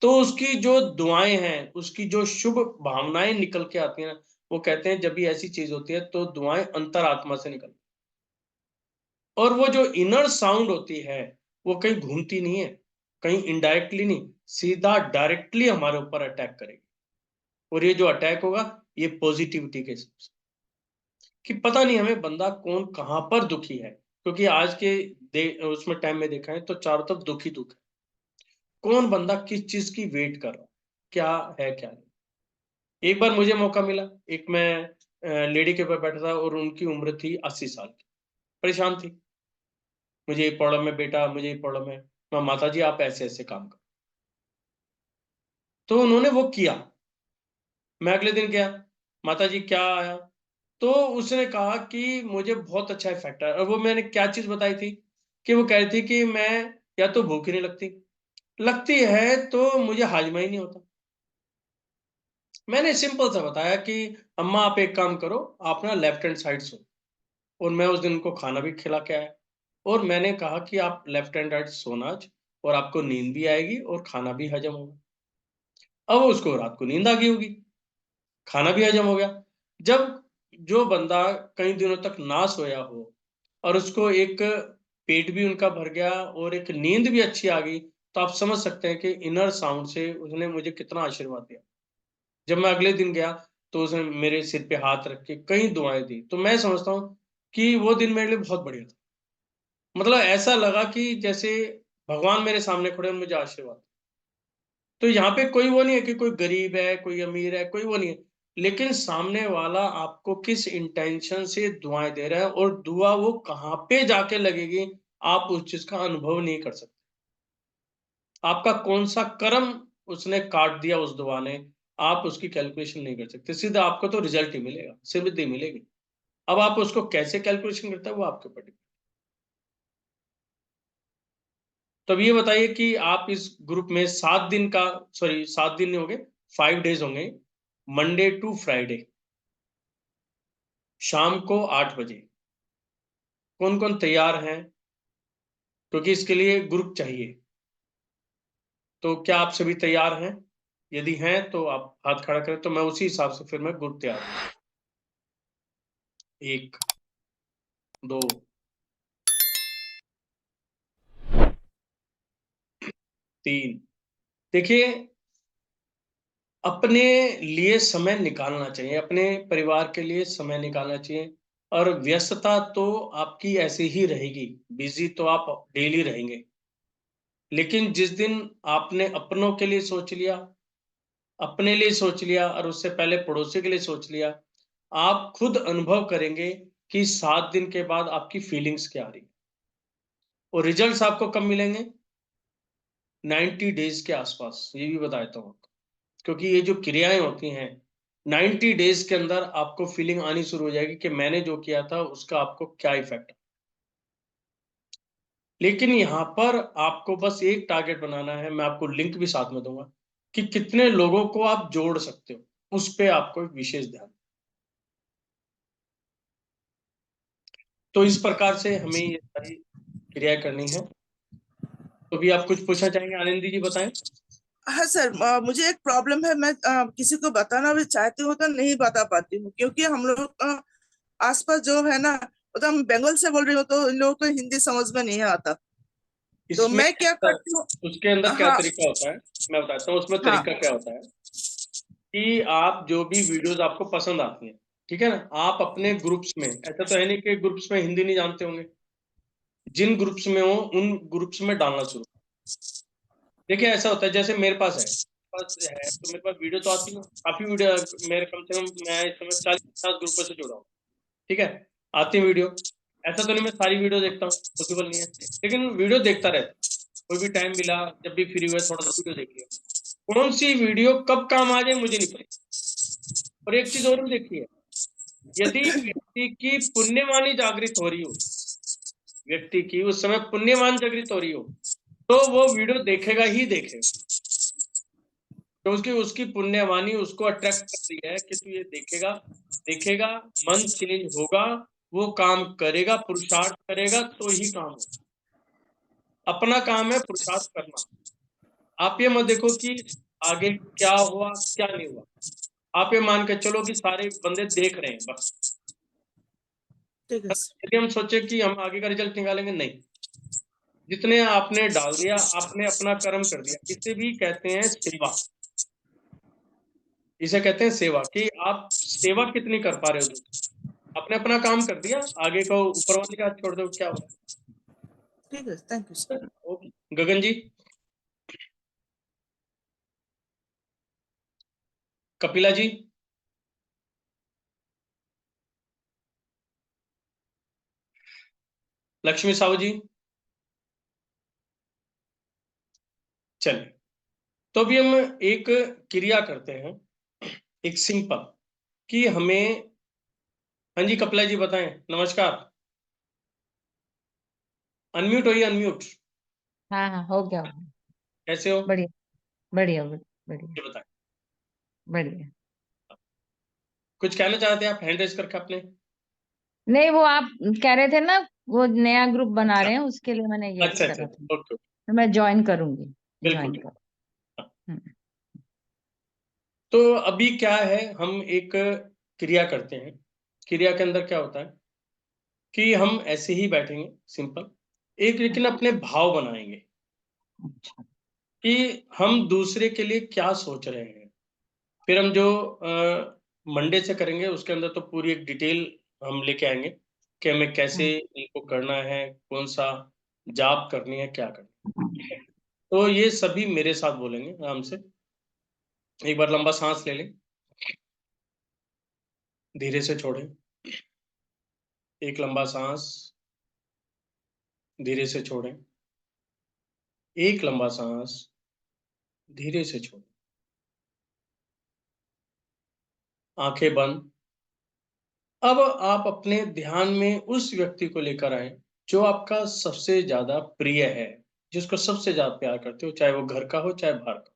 तो उसकी जो दुआएं हैं, उसकी जो शुभ भावनाएं निकल के आती हैं, वो कहते हैं जब भी ऐसी चीज होती है तो दुआएं अंतरात्मा से निकलती, और वो जो इनर साउंड होती है वो कहीं घूमती नहीं है, कहीं इनडायरेक्टली नहीं, सीधा डायरेक्टली हमारे ऊपर अटैक करेगी। और ये जो अटैक होगा, ये पॉजिटिविटी के हिसाब से, कि पता नहीं हमें बंदा कौन कहां पर दुखी है, क्योंकि आज के उसमें टाइम में देखा है तो चारों तरफ दुखी दुख है। कौन बंदा किस चीज की वेट कर रहा है, क्या है क्या नहीं। एक बार मुझे मौका मिला, एक मैं लेडी के ऊपर बैठा था, और उनकी उम्र थी 80 साल की, परेशान थी, मुझे ये प्रॉब्लम है बेटा, मुझे ये प्रॉब्लम है। मैं, माता जी आप ऐसे ऐसे काम करो। तो उन्होंने वो किया। मैं अगले दिन गया, माता जी क्या आया, तो उसने कहा कि मुझे बहुत अच्छा इफेक्ट आया। और वो मैंने क्या चीज बताई थी, कि वो कह रही थी कि मैं या तो भूख ही नहीं लगती, लगती है तो मुझे हाजमा ही नहीं होता। मैंने सिंपल सा बताया कि अम्मा आप एक काम करो, आप ना लेफ्ट हैंड साइड सो। और मैं उस दिन उनको खाना भी खिला के आया, और मैंने कहा कि आप लेफ्ट हैंड राइट सोना आज, और आपको नींद भी आएगी और खाना भी हजम होगा। अब उसको रात को नींद आ गई होगी, खाना भी हजम हो गया। जब जो बंदा कई दिनों तक ना सोया हो और उसको एक पेट भी उनका भर गया और एक नींद भी अच्छी आ गई, तो आप समझ सकते हैं कि इनर साउंड से उसने मुझे कितना आशीर्वाद दिया। जब मैं अगले दिन गया तो उसने मेरे सिर पे हाथ रख के कई दुआएं दी, तो मैं समझता हूँ कि वो दिन मेरे लिए बहुत बढ़िया था। मतलब ऐसा लगा कि जैसे भगवान मेरे सामने खड़े हैं, मुझे आशीर्वाद। तो यहाँ पे कोई वो नहीं है कि कोई गरीब है, कोई अमीर है, कोई वो नहीं है, लेकिन सामने वाला आपको किस इंटेंशन से दुआएं दे रहा है और दुआ वो कहाँ पे जाके लगेगी, आप उस चीज का अनुभव नहीं कर सकते। आपका कौन सा कर्म उसने काट दिया उस दुआ ने, आप उसकी कैलकुलेशन नहीं कर सकते। सीधा आपको तो रिजल्ट ही मिलेगा, सिद्धि मिलेगी। अब आप उसको कैसे कैलकुलेशन करते हैं वो आपके ऊपर डिपेंड। तो अब ये बताइए कि आप इस ग्रुप में 7 दिन का, सॉरी 7 दिन नहीं होंगे, 5 डेज होंगे, मंडे टू फ्राइडे शाम को 8 बजे। कौन कौन तैयार हैं? क्योंकि इसके लिए ग्रुप चाहिए। तो क्या आप सभी तैयार हैं? यदि हैं तो आप हाथ खड़ा करें, तो मैं उसी हिसाब से फिर मैं ग्रुप तैयार हूं। 1 2 3। देखिए, अपने लिए समय निकालना चाहिए, अपने परिवार के लिए समय निकालना चाहिए। और व्यस्तता तो आपकी ऐसे ही रहेगी, बिजी तो आप डेली रहेंगे, लेकिन जिस दिन आपने अपनों के लिए सोच लिया, अपने लिए सोच लिया और उससे पहले पड़ोसी के लिए सोच लिया, आप खुद अनुभव करेंगे कि 7 दिन के बाद आपकी फीलिंग्स क्या आ रही। और रिजल्ट्स आपको कब मिलेंगे? 90 डेज के आसपास, ये भी बता देता हूँ। क्योंकि ये जो क्रियाएं होती हैं, 90 डेज के अंदर आपको फीलिंग आनी शुरू हो जाएगी कि मैंने जो किया था उसका आपको क्या इफेक्ट। लेकिन यहाँ पर आपको बस एक टारगेट बनाना है, मैं आपको लिंक भी साथ में दूंगा कि कितने लोगों को आप जोड़ सकते हो, उस पे आपको विशेष ध्यान। तो इस प्रकार से हमें ये सारी क्रिया करनी है। तो भी आप कुछ पूछना चाहेंगे? आनंदी जी बताएं। हाँ सर, मुझे एक प्रॉब्लम है। मैं किसी को बताना भी चाहती हूँ तो नहीं बता पाती हूँ, क्योंकि हम लोग आसपास जो है ना, तो हम बंगाल से बोल रही हूँ, तो इन लोगों को हिंदी समझ में नहीं आता। तो इसमें मैं क्या करती हूँ, उसके अंदर क्या हाँ तरीका होता है, मैं बताता हूँ। उसमें हाँ तरीका क्या होता है कि आप जो भी वीडियोस आपको पसंद आती हैं, ठीक है ना, आप अपने ग्रुप्स में, ऐसा तो है नहीं कि ग्रुप्स में हिंदी नहीं जानते होंगे, जिन ग्रुप्स में हो उन ग्रुप्स में डालना शुरू। देखिए ऐसा होता है, जैसे मेरे पास है तो मेरे पास वीडियो तो आती है काफी वीडियो, मेरे कम से कम मैं इस समय 40-50 ग्रुपों से जुड़ा हूँ, ठीक है, आती है वीडियो। ऐसा तो नहीं मैं सारी वीडियो देखता हूँ, पॉसिबल नहीं है, लेकिन वीडियो देखता रहता, कोई भी टाइम मिला, जब भी फ्री हुए थोड़ा सा वीडियो देख लिया। कौन सी वीडियो कब काम आ जाए मुझे नहीं पता। और एक चीज और भी देखिए, यदि व्यक्ति की पुण्यवाणी जागृत हो रही हो, व्यक्ति की उस समय पुण्यवान जागृत हो रही हो, तो वो वीडियो देखेगा ही देखेगा। तो उसकी पुण्यवाणी उसको अट्रैक्ट कर रही है कि तू ये देखेगा, देखेगा, मन चेंज होगा, वो काम करेगा, पुरुषार्थ करेगा तो ही काम होगा। अपना काम है पुरुषार्थ करना। आप ये मत देखो कि आगे क्या हुआ क्या नहीं हुआ, आप ये मान के चलो कि सारे बंदे देख रहे हैं बस। ठीक है। यदि हम सोचे कि हम आगे का रिजल्ट निकालेंगे, नहीं, जितने आपने डाल दिया आपने अपना कर्म कर दिया। इसे भी कहते हैं सेवा, इसे कहते हैं सेवा, कि आप सेवा कितनी कर पा रहे हो। आपने अपना काम कर दिया, आगे को ऊपर वाले का हाथ छोड़ दो, क्या होगा। ठीक है, थैंक यू सर। ओके, गगन जी, कपिला जी, लक्ष्मी साहू जी, चलिए। तो अभी हम एक क्रिया करते हैं, एक सिंपल, कि हमें, हाँ जी कपिला जी बताएं। नमस्कार, अनम्यूट होइए, अनम्यूट। हाँ हाँ, हो गया। कैसे हो? बढ़िया बढ़िया बढ़िया ये बताएं, बढ़िया। कुछ कहना चाहते हैं आप? हैंड रेज करके अपने। नहीं, वो आप कह रहे थे ना, वो नया ग्रुप बना रहे हैं, उसके लिए मैंने यस अच्छा अच्छा, करा था। ओके, तो मैं ज्वाइन करूंगी, बिल्कुल। ज्वाइन कर। तो अभी क्या है, हम एक क्रिया करते हैं क्रिया के अंदर क्या होता है कि हम ऐसे ही बैठेंगे सिंपल, एक लेकिन अपने भाव बनाएंगे कि हम दूसरे के लिए क्या सोच रहे हैं। फिर हम जो मंडे से करेंगे उसके अंदर तो पूरी एक डिटेल हम लेके आएंगे कि हमें कैसे इनको करना है, कौन सा जाप करनी है, क्या करनी है। तो ये सभी मेरे साथ बोलेंगे आराम से। एक बार लंबा सांस ले लें, धीरे से छोड़ें। एक लंबा सांस, धीरे से छोड़ें। एक लंबा सांस, धीरे से छोड़ें। आंखें बंद। अब आप अपने ध्यान में उस व्यक्ति को लेकर आए जो आपका सबसे ज्यादा प्रिय है, जिसको सबसे ज्यादा प्यार करते हो, चाहे वो घर का हो चाहे बाहर का।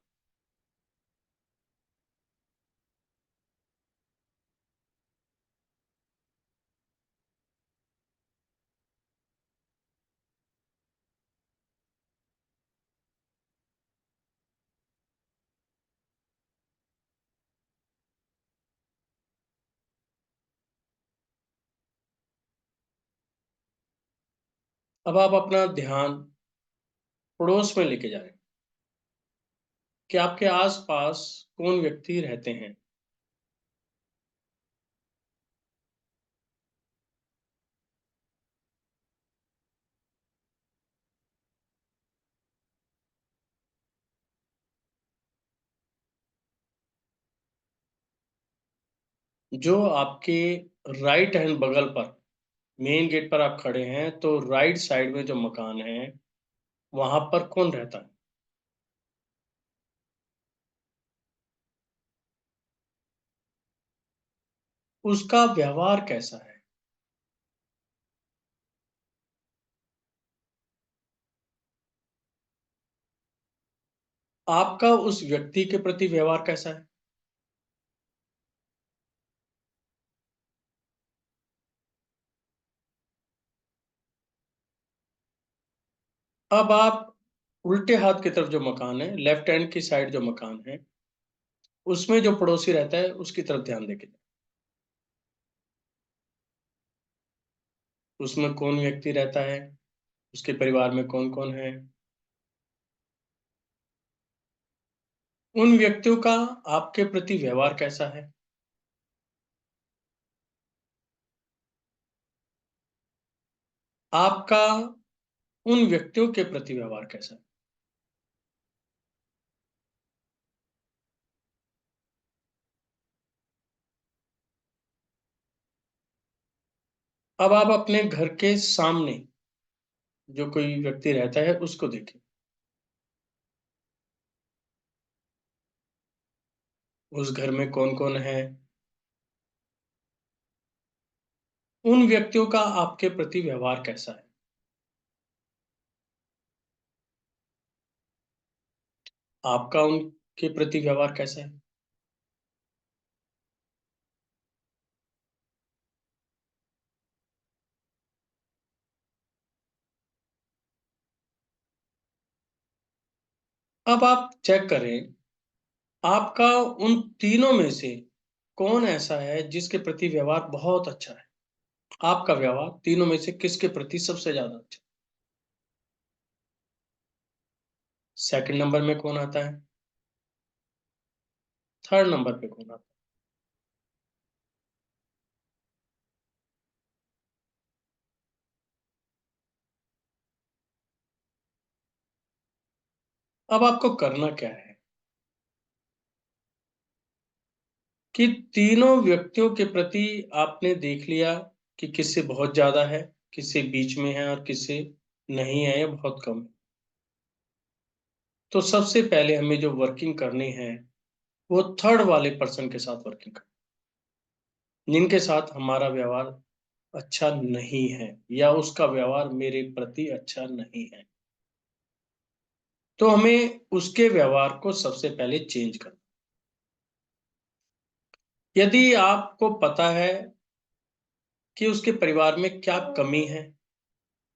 अब आप अपना ध्यान पड़ोस में लेके जाएं कि आपके आसपास कौन व्यक्ति रहते हैं। जो आपके राइट हैंड बगल पर, मेन गेट पर आप खड़े हैं तो राइट साइड में जो मकान है वहां पर कौन रहता है? उसका व्यवहार कैसा है? आपका उस व्यक्ति के प्रति व्यवहार कैसा है? अब आप उल्टे हाथ की तरफ जो मकान है, लेफ्ट हैंड की साइड जो मकान है, उसमें जो पड़ोसी रहता है उसकी तरफ ध्यान देके जाएं। उसमें कौन व्यक्ति रहता है, उसके परिवार में कौन कौन है, उन व्यक्तियों का आपके प्रति व्यवहार कैसा है। आपका उन व्यक्तियों के प्रति व्यवहार कैसा है। अब आप अपने घर के सामने जो कोई व्यक्ति रहता है उसको देखें। उस घर में कौन कौन है, उन व्यक्तियों का आपके प्रति व्यवहार कैसा है। आपका उनके प्रति व्यवहार कैसा है। अब आप चेक करें आपका उन तीनों में से कौन ऐसा है जिसके प्रति व्यवहार बहुत अच्छा है। आपका व्यवहार तीनों में से किसके प्रति सबसे ज्यादा अच्छा? सेकंड नंबर में कौन आता है? थर्ड नंबर पे कौन आता है? अब आपको करना क्या है कि तीनों व्यक्तियों के प्रति आपने देख लिया कि किससे बहुत ज्यादा है, किससे बीच में है और किससे नहीं है या बहुत कम है। तो सबसे पहले हमें जो वर्किंग करनी है वो थर्ड वाले पर्सन के साथ वर्किंग करनी, जिनके साथ हमारा व्यवहार अच्छा नहीं है या उसका व्यवहार मेरे प्रति अच्छा नहीं है। तो हमें उसके व्यवहार को सबसे पहले चेंज करना। यदि आपको पता है कि उसके परिवार में क्या कमी है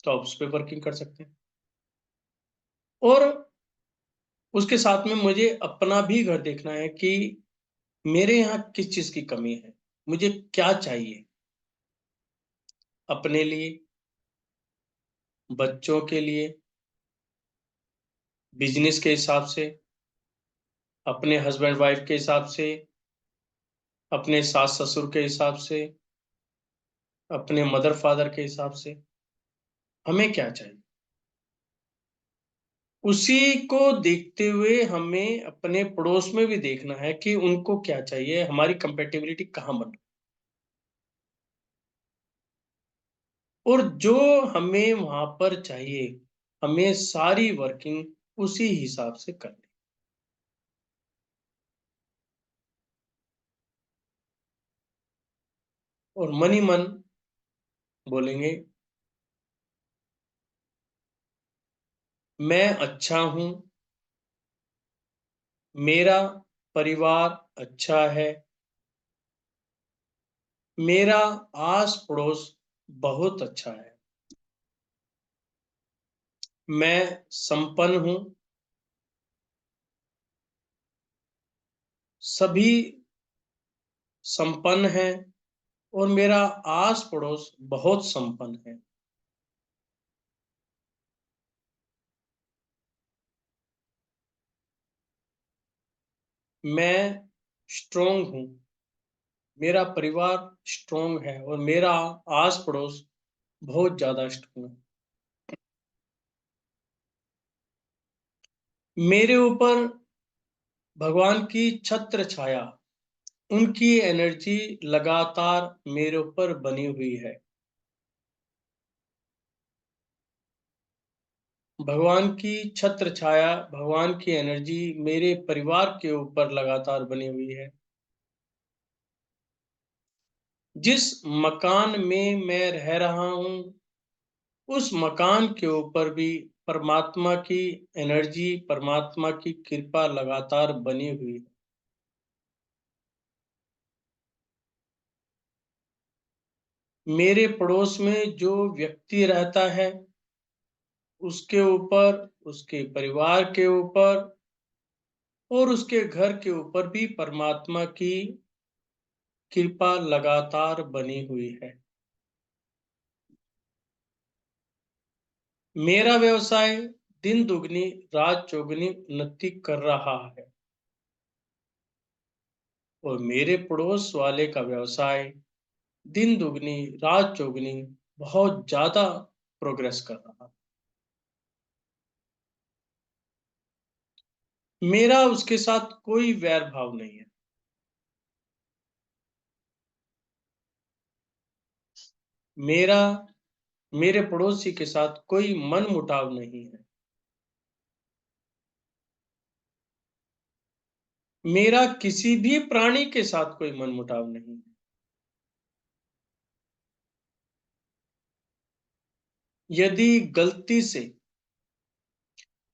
तो आप उस पर वर्किंग कर सकते हैं। और उसके साथ में मुझे अपना भी घर देखना है कि मेरे यहाँ किस चीज की कमी है, मुझे क्या चाहिए। अपने लिए, बच्चों के लिए, बिजनेस के हिसाब से, अपने हस्बैंड वाइफ के हिसाब से, अपने सास ससुर के हिसाब से, अपने मदर फादर के हिसाब से। हमें क्या चाहिए, उसी को देखते हुए हमें अपने पड़ोस में भी देखना है कि उनको क्या चाहिए, हमारी कंपेटिबिलिटी कहाँ बन रही है। और जो हमें वहां पर चाहिए, हमें सारी वर्किंग उसी हिसाब से करनी। और मनी मन बोलेंगे, मैं अच्छा हूं, मेरा परिवार अच्छा है, मेरा आस पड़ोस बहुत अच्छा है, मैं संपन्न हूं, सभी संपन्न हैं, और मेरा आस पड़ोस बहुत संपन्न है। मैं स्ट्रोंग हूं, मेरा परिवार स्ट्रोंग है, और मेरा आस पड़ोस बहुत ज्यादा स्ट्रोंग है। मेरे ऊपर भगवान की छत्र छाया, उनकी एनर्जी लगातार मेरे ऊपर बनी हुई है। भगवान की छत्र छाया, भगवान की एनर्जी मेरे परिवार के ऊपर लगातार बनी हुई है। जिस मकान में मैं रह रहा हूं, उस मकान के ऊपर भी परमात्मा की एनर्जी, परमात्मा की कृपा लगातार बनी हुई है। मेरे पड़ोस में जो व्यक्ति रहता है, उसके ऊपर, उसके परिवार के ऊपर और उसके घर के ऊपर भी परमात्मा की कृपा लगातार बनी हुई है। मेरा व्यवसाय दिन दुगनी रात चौगुनी उन्नति कर रहा है, और मेरे पड़ोस वाले का व्यवसाय दिन दुगनी रात चौगुनी बहुत ज्यादा प्रोग्रेस कर रहा है। मेरा उसके साथ कोई वैर भाव नहीं है। मेरा मेरे पड़ोसी के साथ कोई मन मुटाव नहीं है। मेरा किसी भी प्राणी के साथ कोई मन मुटाव नहीं है। यदि गलती से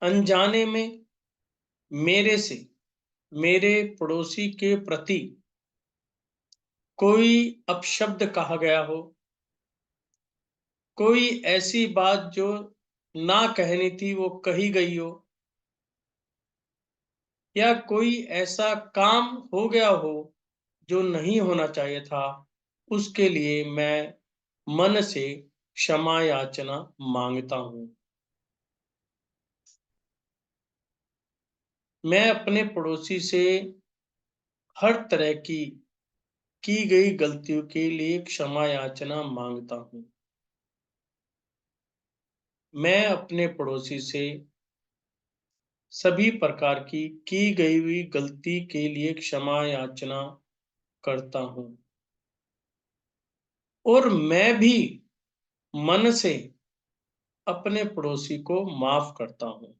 अनजाने में मेरे से मेरे पड़ोसी के प्रति कोई अपशब्द कहा गया हो, कोई ऐसी बात जो ना कहनी थी वो कही गई हो, या कोई ऐसा काम हो गया हो जो नहीं होना चाहिए था, उसके लिए मैं मन से क्षमा याचना मांगता हूं। मैं अपने पड़ोसी से हर तरह की गई गलतियों के लिए क्षमा याचना मांगता हूं। मैं अपने पड़ोसी से सभी प्रकार की गई हुई गलती के लिए क्षमा याचना करता हूं, और मैं भी मन से अपने पड़ोसी को माफ करता हूं।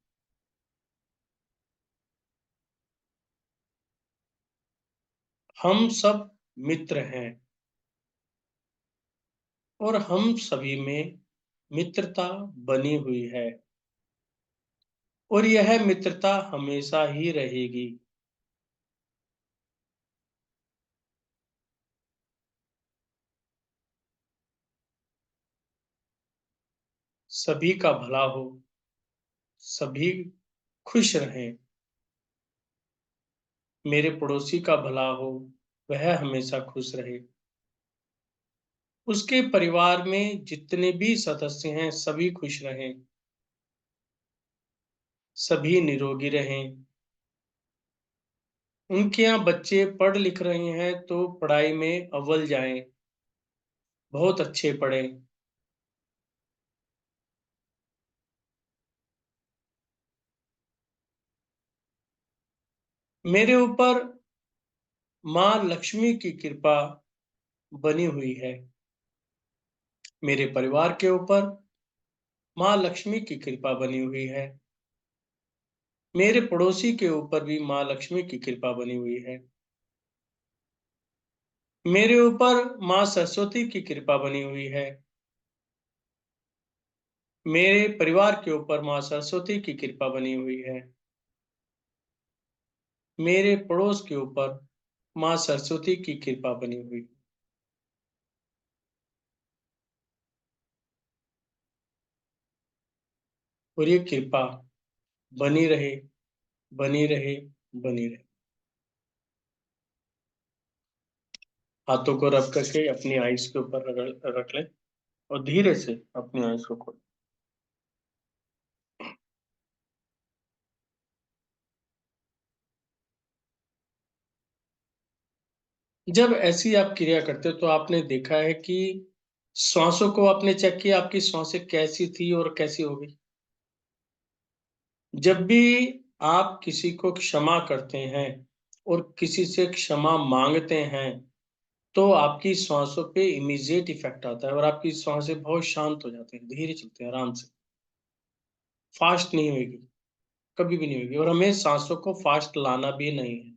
हम सब मित्र हैं, और हम सभी में मित्रता बनी हुई है, और यह मित्रता हमेशा ही रहेगी। सभी का भला हो, सभी खुश रहें। मेरे पड़ोसी का भला हो, वह हमेशा खुश रहे। उसके परिवार में जितने भी सदस्य हैं सभी खुश रहें, सभी निरोगी रहें। उनके यहाँ बच्चे पढ़ लिख रहे हैं तो पढ़ाई में अव्वल जाएं, बहुत अच्छे पढ़ें। मेरे ऊपर माँ लक्ष्मी की कृपा बनी हुई है, मेरे परिवार के ऊपर माँ लक्ष्मी की कृपा बनी हुई है, मेरे पड़ोसी के ऊपर भी माँ लक्ष्मी की कृपा बनी हुई है, मेरे ऊपर माँ सरस्वती की कृपा बनी हुई है, मेरे परिवार के ऊपर माँ सरस्वती की कृपा बनी हुई है, मेरे पड़ोस के ऊपर माँ सरस्वती की कृपा बनी हुई। और ये कृपा बनी रहे, बनी रहे, बनी रहे। हाथों को रब करके अपनी आइस के ऊपर रख ले और धीरे से अपनी आइस को खोल। जब ऐसी आप क्रिया करते हो तो आपने देखा है कि श्वासों को आपने चेक किया, आपकी श्वासें कैसी थी और कैसी हो गई। जब भी आप किसी को क्षमा करते हैं और किसी से क्षमा मांगते हैं तो आपकी श्वासों पे इमीडिएट इफेक्ट आता है और आपकी श्वासें बहुत शांत हो जाती हैं, धीरे चलते हैं, आराम से। फास्ट नहीं होगी, कभी भी नहीं होगी। और हमें सांसों को फास्ट लाना भी नहीं है,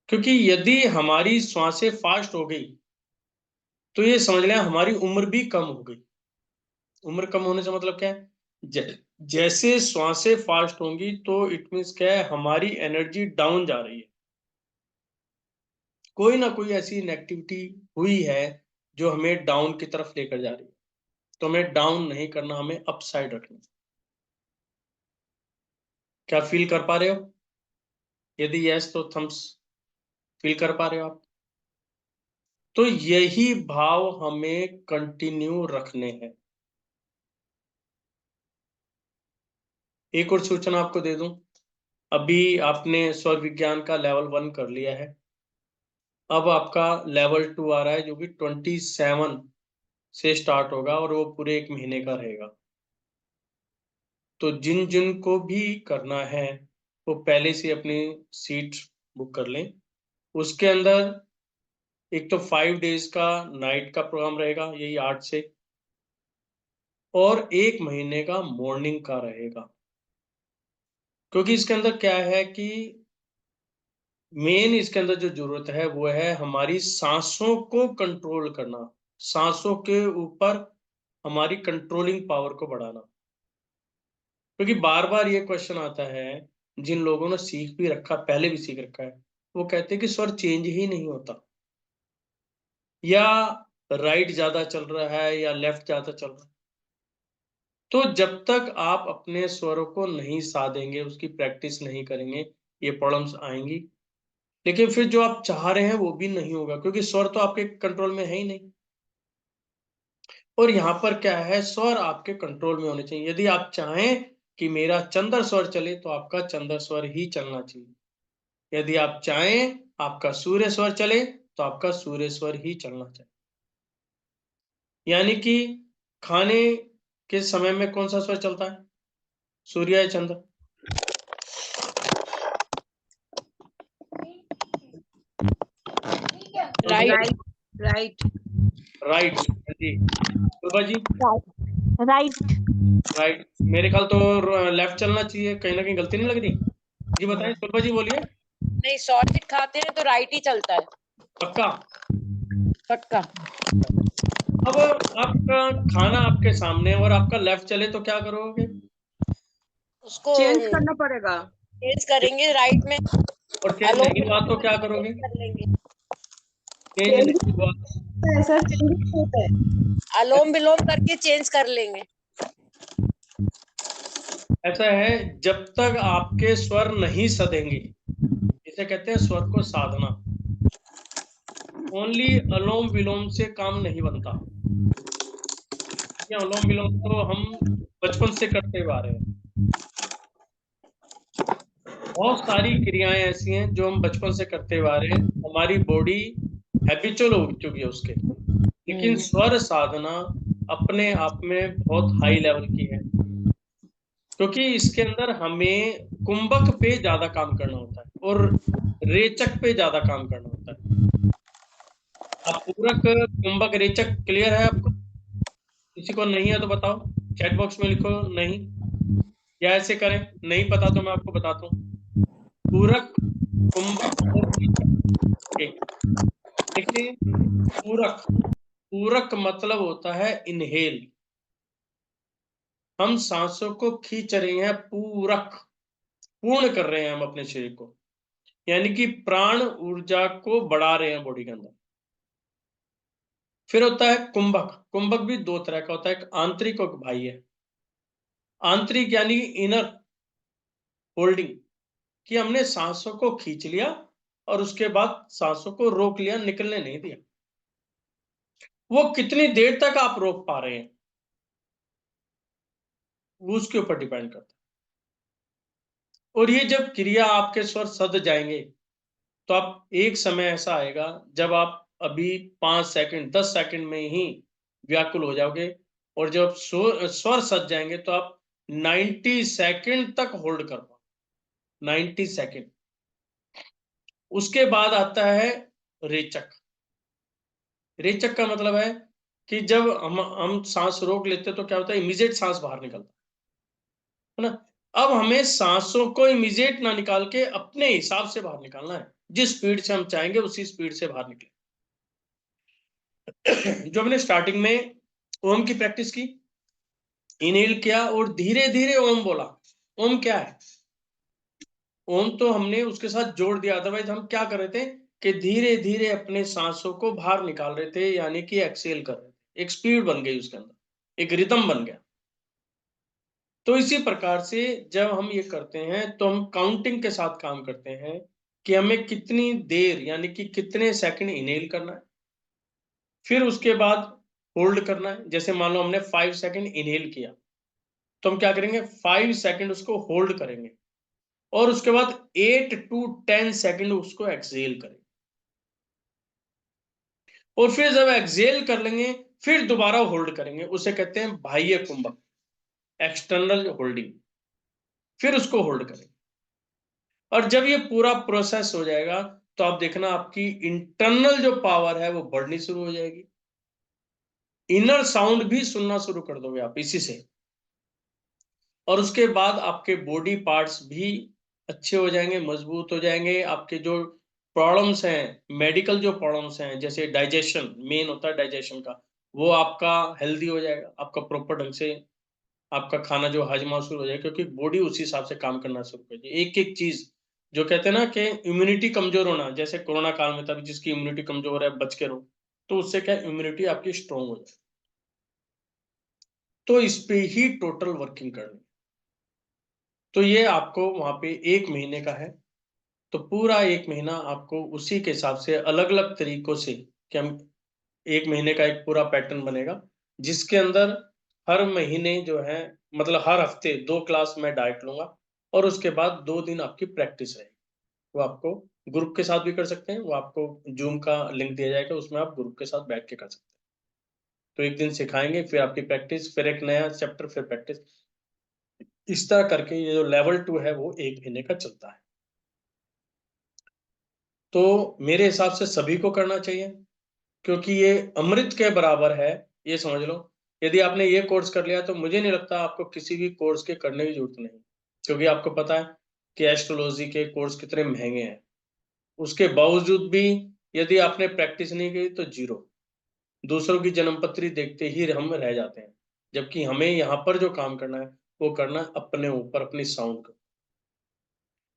क्योंकि यदि हमारी श्वासें फास्ट हो गई तो ये समझ लें हमारी उम्र भी कम हो गई। उम्र कम होने से मतलब क्या है? जैसे श्वासें फास्ट होंगी तो इट मीन्स क्या है, हमारी एनर्जी डाउन जा रही है। कोई ना कोई ऐसी नेगेटिविटी हुई है जो हमें डाउन की तरफ लेकर जा रही है, तो हमें डाउन नहीं करना, हमें अप साइड रखना। क्या फील कर पा रहे हो? यदि यस तो थम्स फील कर पा रहे हो आप? तो यही भाव हमें कंटिन्यू रखने हैं। एक और सूचना आपको दे दूं, अभी आपने स्वर विज्ञान का लेवल 1 कर लिया है, अब आपका लेवल 2 आ रहा है जो कि 27 से स्टार्ट होगा और वो पूरे 1 महीने का रहेगा। तो जिन जिन को भी करना है वो पहले से अपनी सीट बुक कर लें। उसके अंदर एक तो 5 डेज का नाइट का प्रोग्राम रहेगा, यही 8 से, और 1 महीने का मॉर्निंग का रहेगा। क्योंकि इसके अंदर क्या है कि मेन इसके अंदर जो जरूरत है वो है हमारी सांसों को कंट्रोल करना, सांसों के ऊपर हमारी कंट्रोलिंग पावर को बढ़ाना। क्योंकि बार बार ये क्वेश्चन आता है, जिन लोगों ने सीख भी रखा, पहले भी सीख रखा है, वो कहते हैं कि स्वर चेंज ही नहीं होता, या राइट ज्यादा चल रहा है या लेफ्ट ज्यादा चल रहा है। तो जब तक आप अपने स्वरों को नहीं साधेंगे, उसकी प्रैक्टिस नहीं करेंगे, ये प्रॉब्लम्स आएंगी। लेकिन फिर जो आप चाह रहे हैं वो भी नहीं होगा, क्योंकि स्वर तो आपके कंट्रोल में है ही नहीं। और यहाँ पर क्या है, स्वर आपके कंट्रोल में होने चाहिए। यदि आप चाहें कि मेरा चंद्र स्वर चले तो आपका चंद्र स्वर ही चलना चाहिए। यदि आप चाहें आपका सूर्य स्वर चले तो आपका सूर्य स्वर ही चलना चाहिए। यानी कि खाने के समय में कौन सा स्वर चलता है, सूर्य या चंद्र? राइट राइट राइट जी, शोभा जी। राइट राइट, मेरे ख्याल तो लेफ्ट चलना चाहिए, कहीं ना कहीं गलती नहीं लग रही? जी बताएं, शोभा जी बोलिए। नहीं, सॉलिड खाते हैं तो राइट ही चलता है, पक्का? पक्का। अब आपका खाना आपके सामने और आपका लेफ्ट चले तो क्या करोगे? उसको चेंज करना पड़ेगा, चेंज करेंगे राइट में। और चेंज नहीं हुआ तो क्या करोगे? चेंज नहीं हुआ, ऐसा चेंज होता है। अलोम विलोम करके चेंज कर लेंगे। ऐसा है, जब तक आपके स्वर नहीं सधेंगे, इसे कहते हैं स्वर को साधना, ओनली अनुलोम विलोम से काम नहीं बनता। ये अनुलोम विलोम तो हम बचपन से करते हुए आ रहे हैं। बहुत सारी क्रियाएं ऐसी हैं जो हम बचपन से करते हुए आ रहे हैं, हमारी बॉडी हैबिचुअल हो चुकी है उसके। लेकिन स्वर साधना अपने आप में बहुत हाई लेवल की है, क्योंकि इसके अंदर हमें कुंभक पे ज्यादा काम करना होता है और रेचक पे ज्यादा काम करना होता है। अब पूरक, कुंभक, रेचक क्लियर है आपको? किसी को नहीं है तो बताओ, चैट बॉक्स में लिखो नहीं, या ऐसे करें नहीं पता तो मैं आपको बताता हूँ। पूरक, कुंभक और रेचक। देखिए, पूरक मतलब होता है इनहेल। हम सांसों को खींच रहे हैं, पूर्ण कर रहे हैं हम अपने शरीर को, यानी कि प्राण ऊर्जा को बढ़ा रहे हैं बॉडी के अंदर। फिर होता है कुंभक। कुंभक भी दो तरह का होता है, एक आंतरिक और बाह्य। आंतरिक यानी इनर होल्डिंग, कि हमने सांसों को खींच लिया और उसके बाद सांसों को रोक लिया, निकलने नहीं दिया। वो कितनी देर तक आप रोक पा रहे हैं वो उसके ऊपर डिपेंड करता है। और ये जब क्रिया आपके स्वर सद जाएंगे तो आप एक समय ऐसा आएगा जब आप अभी 5 सेकंड 10 सेकंड में ही व्याकुल हो जाओगे, और जब स्वर सज जाएंगे तो आप 90 सेकंड तक होल्ड कर पाओ। 90 सेकंड। उसके बाद आता है रेचक। रेचक का मतलब है कि जब हम सांस रोक लेते तो क्या होता है, इमीडिएट सांस बाहर निकलता है ना। अब हमें सांसों को इमीडिएट ना निकाल के अपने हिसाब से बाहर निकालना है, जिस स्पीड से हम चाहेंगे उसी स्पीड से बाहर निकले। जो हमने स्टार्टिंग में ओम की प्रैक्टिस की, इनहेल किया और धीरे धीरे ओम बोला। ओम क्या है? ओम तो हमने उसके साथ जोड़ दिया, अदरवाइज हम क्या कर रहे थे कि धीरे धीरे अपने सांसों को बाहर निकाल रहे थे, यानी कि एक्सेल कर रहे थे। एक स्पीड बन गई उसके अंदर, एक रिदम बन गया। तो इसी प्रकार से जब हम ये करते हैं तो हम काउंटिंग के साथ काम करते हैं कि हमें कितनी देर यानी कि कितने सेकंड इनहेल करना है, फिर उसके बाद होल्ड करना है। जैसे मान लो हमने 5 सेकंड इनहेल किया तो हम क्या करेंगे, 5 सेकंड उसको होल्ड करेंगे और उसके बाद 8 to 10 सेकंड उसको एक्सहेल करेंगे। और फिर जब एक्सहेल कर लेंगे फिर दोबारा होल्ड करेंगे, उसे कहते हैं बाह्य कुंभक, एक्सटर्नल होल्डिंग। फिर उसको होल्ड करेंगे और जब ये पूरा प्रोसेस हो जाएगा तो आप देखना आपकी इंटरनल जो पावर है वो बढ़नी शुरू हो जाएगी। इनर साउंड भी सुनना शुरू कर दोगे आप इसी से। और उसके बाद आपके बॉडी पार्ट्स भी अच्छे हो जाएंगे, मजबूत हो जाएंगे। आपके जो प्रॉब्लम्स हैं, मेडिकल जो प्रॉब्लम्स हैं, जैसे डाइजेशन मेन होता है डाइजेशन का, वो आपका हेल्दी हो जाएगा। आपका प्रॉपर ढंग से आपका खाना जो हजमा शुरू हो जाएगा, क्योंकि बॉडी उसी हिसाब से काम करना शुरू कर देगी। एक एक चीज जो कहते हैं ना कि इम्यूनिटी कमजोर होना, जैसे कोरोना काल में था, जिसकी इम्यूनिटी कमजोर है बच के रहो, तो उससे क्या इम्यूनिटी आपकी स्ट्रांग हो जाए। तो इस पे ही टोटल वर्किंग करनी। तो ये आपको वहां पे 1 महीने का है, तो पूरा 1 महीना आपको उसी के हिसाब से अलग अलग तरीकों से, कि हम 1 महीने का एक पूरा पैटर्न बनेगा, जिसके अंदर हर महीने जो है, मतलब हर हफ्ते 2 क्लास मैं डाइट लूंगा और उसके बाद 2 दिन आपकी प्रैक्टिस रहेगी। वो आपको ग्रुप के साथ भी कर सकते हैं, वो आपको जूम का लिंक दिया जाएगा, उसमें आप ग्रुप के साथ बैठ के कर सकते हैं। तो 1 दिन सिखाएंगे, फिर आपकी प्रैक्टिस, फिर एक नया चैप्टर, फिर प्रैक्टिस। इस तरह करके ये जो लेवल 2 है वो 1 महीने का चलता है। तो मेरे हिसाब से सभी को करना चाहिए, क्योंकि ये अमृत के बराबर है, ये समझ लो। यदि आपने ये कोर्स कर लिया तो मुझे नहीं लगता आपको किसी भी कोर्स के करने की जरूरत नहीं, क्योंकि आपको पता है कि एस्ट्रोलॉजी के कोर्स कितने महंगे हैं। उसके बावजूद भी यदि आपने प्रैक्टिस नहीं की तो जीरो। दूसरों की जन्मपत्री देखते ही हम रह जाते हैं, जबकि हमें यहाँ पर जो काम करना है वो करना है अपने ऊपर, अपनी साउंड को।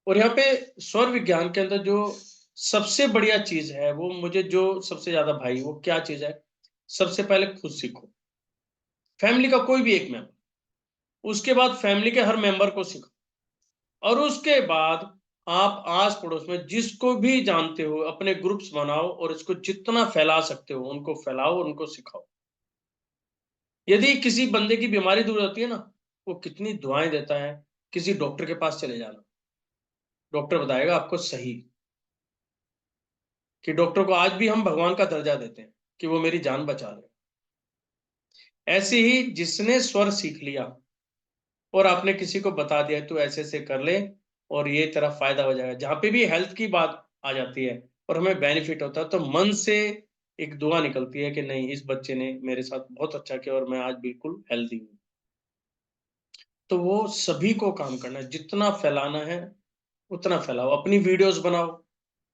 और यहाँ पे स्वर विज्ञान के अंदर जो सबसे बढ़िया चीज है, वो मुझे जो सबसे ज्यादा भाई, वो क्या चीज है, सबसे पहले खुद सीखो, फैमिली का कोई भी एक मेंबर, उसके बाद फैमिली के हर मेंबर को सीखो, और उसके बाद आप आस पड़ोस में जिसको भी जानते हो अपने ग्रुप्स बनाओ और इसको जितना फैला सकते हो उनको फैलाओ, उनको सिखाओ। यदि किसी बंदे की बीमारी दूर होती है ना, वो कितनी दुआएं देता है। किसी डॉक्टर के पास चले जाना, डॉक्टर बताएगा आपको सही, कि डॉक्टर को आज भी हम भगवान का दर्जा देते हैं कि वो मेरी जान बचा रहे। ऐसे ही जिसने स्वर सीख लिया और आपने किसी को बता दिया तो ऐसे ऐसे कर ले और ये तेरा फायदा हो जाएगा। जहां पे भी हेल्थ की बात आ जाती है और हमें बेनिफिट होता है तो मन से एक दुआ निकलती है कि नहीं, इस बच्चे ने मेरे साथ बहुत अच्छा किया और मैं आज बिल्कुल हेल्दी हूँ। तो वो सभी को काम करना है, जितना फैलाना है उतना फैलाओ। अपनी वीडियोस बनाओ,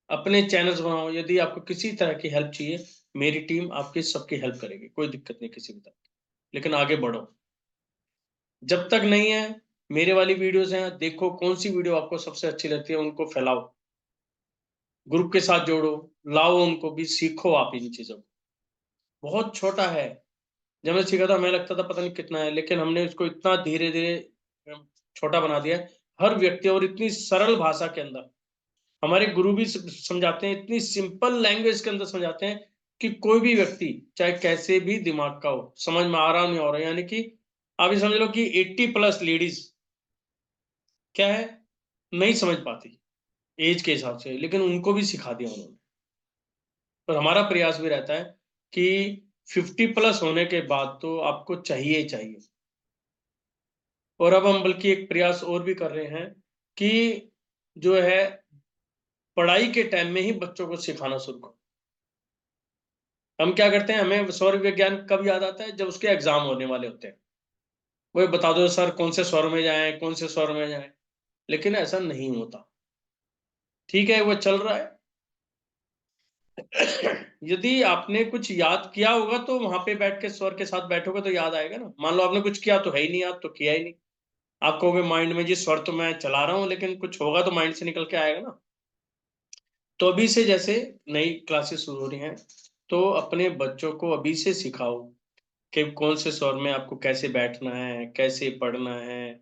अपने चैनल्स बनाओ। यदि आपको किसी तरह की हेल्प चाहिए, मेरी टीम आपकी सबकी हेल्प करेगी, कोई दिक्कत नहीं किसी भी तरह की। लेकिन आगे बढ़ो। जब तक नहीं है, मेरे वाली वीडियोस हैं, देखो कौन सी वीडियो आपको सबसे अच्छी लगती है, उनको फैलाओ, ग्रुप के साथ जोड़ो, लाओ उनको भी, सीखो आप इन चीजों को। बहुत छोटा है। जब मैं सीखा था हमें लगता था पता नहीं कितना है, लेकिन हमने इसको इतना धीरे धीरे छोटा बना दिया है। हर व्यक्ति, और इतनी सरल भाषा के अंदर हमारे गुरु भी समझाते हैं, इतनी सिंपल लैंग्वेज के अंदर समझाते हैं कि कोई भी व्यक्ति चाहे कैसे भी दिमाग का हो, समझ में आ रहा नहीं हो रहा। यानी कि आप ये समझ लो कि 80+ लेडीज क्या है, नहीं समझ पाती एज के हिसाब से, लेकिन उनको भी सिखा दिया उन्होंने। और हमारा प्रयास भी रहता है कि 50+ होने के बाद तो आपको चाहिए ही चाहिए। और अब हम बल्कि एक प्रयास और भी कर रहे हैं कि जो है पढ़ाई के टाइम में ही बच्चों को सिखाना शुरू करो। हम क्या करते हैं, हमें सौर विज्ञान कब याद आता है, जब उसके एग्जाम होने वाले होते हैं। वो बता दो सर कौन से स्वर में जाएं, कौन से स्वर में जाएं। लेकिन ऐसा नहीं होता। ठीक है, वो चल रहा है। यदि आपने कुछ याद किया होगा तो वहां पे बैठ के स्वर के साथ बैठोगे तो याद आएगा ना। मान लो आपने कुछ किया तो है ही नहीं याद, तो किया ही नहीं। आप कहोगे माइंड में जी स्वर तो मैं चला रहा हूं, लेकिन कुछ होगा तो माइंड से निकल के आएगा ना। तो अभी से जैसे नई क्लासेस शुरू हो रही हैं, तो अपने बच्चों को अभी से सिखाओ कि कौन से स्वर में आपको कैसे बैठना है, कैसे पढ़ना है।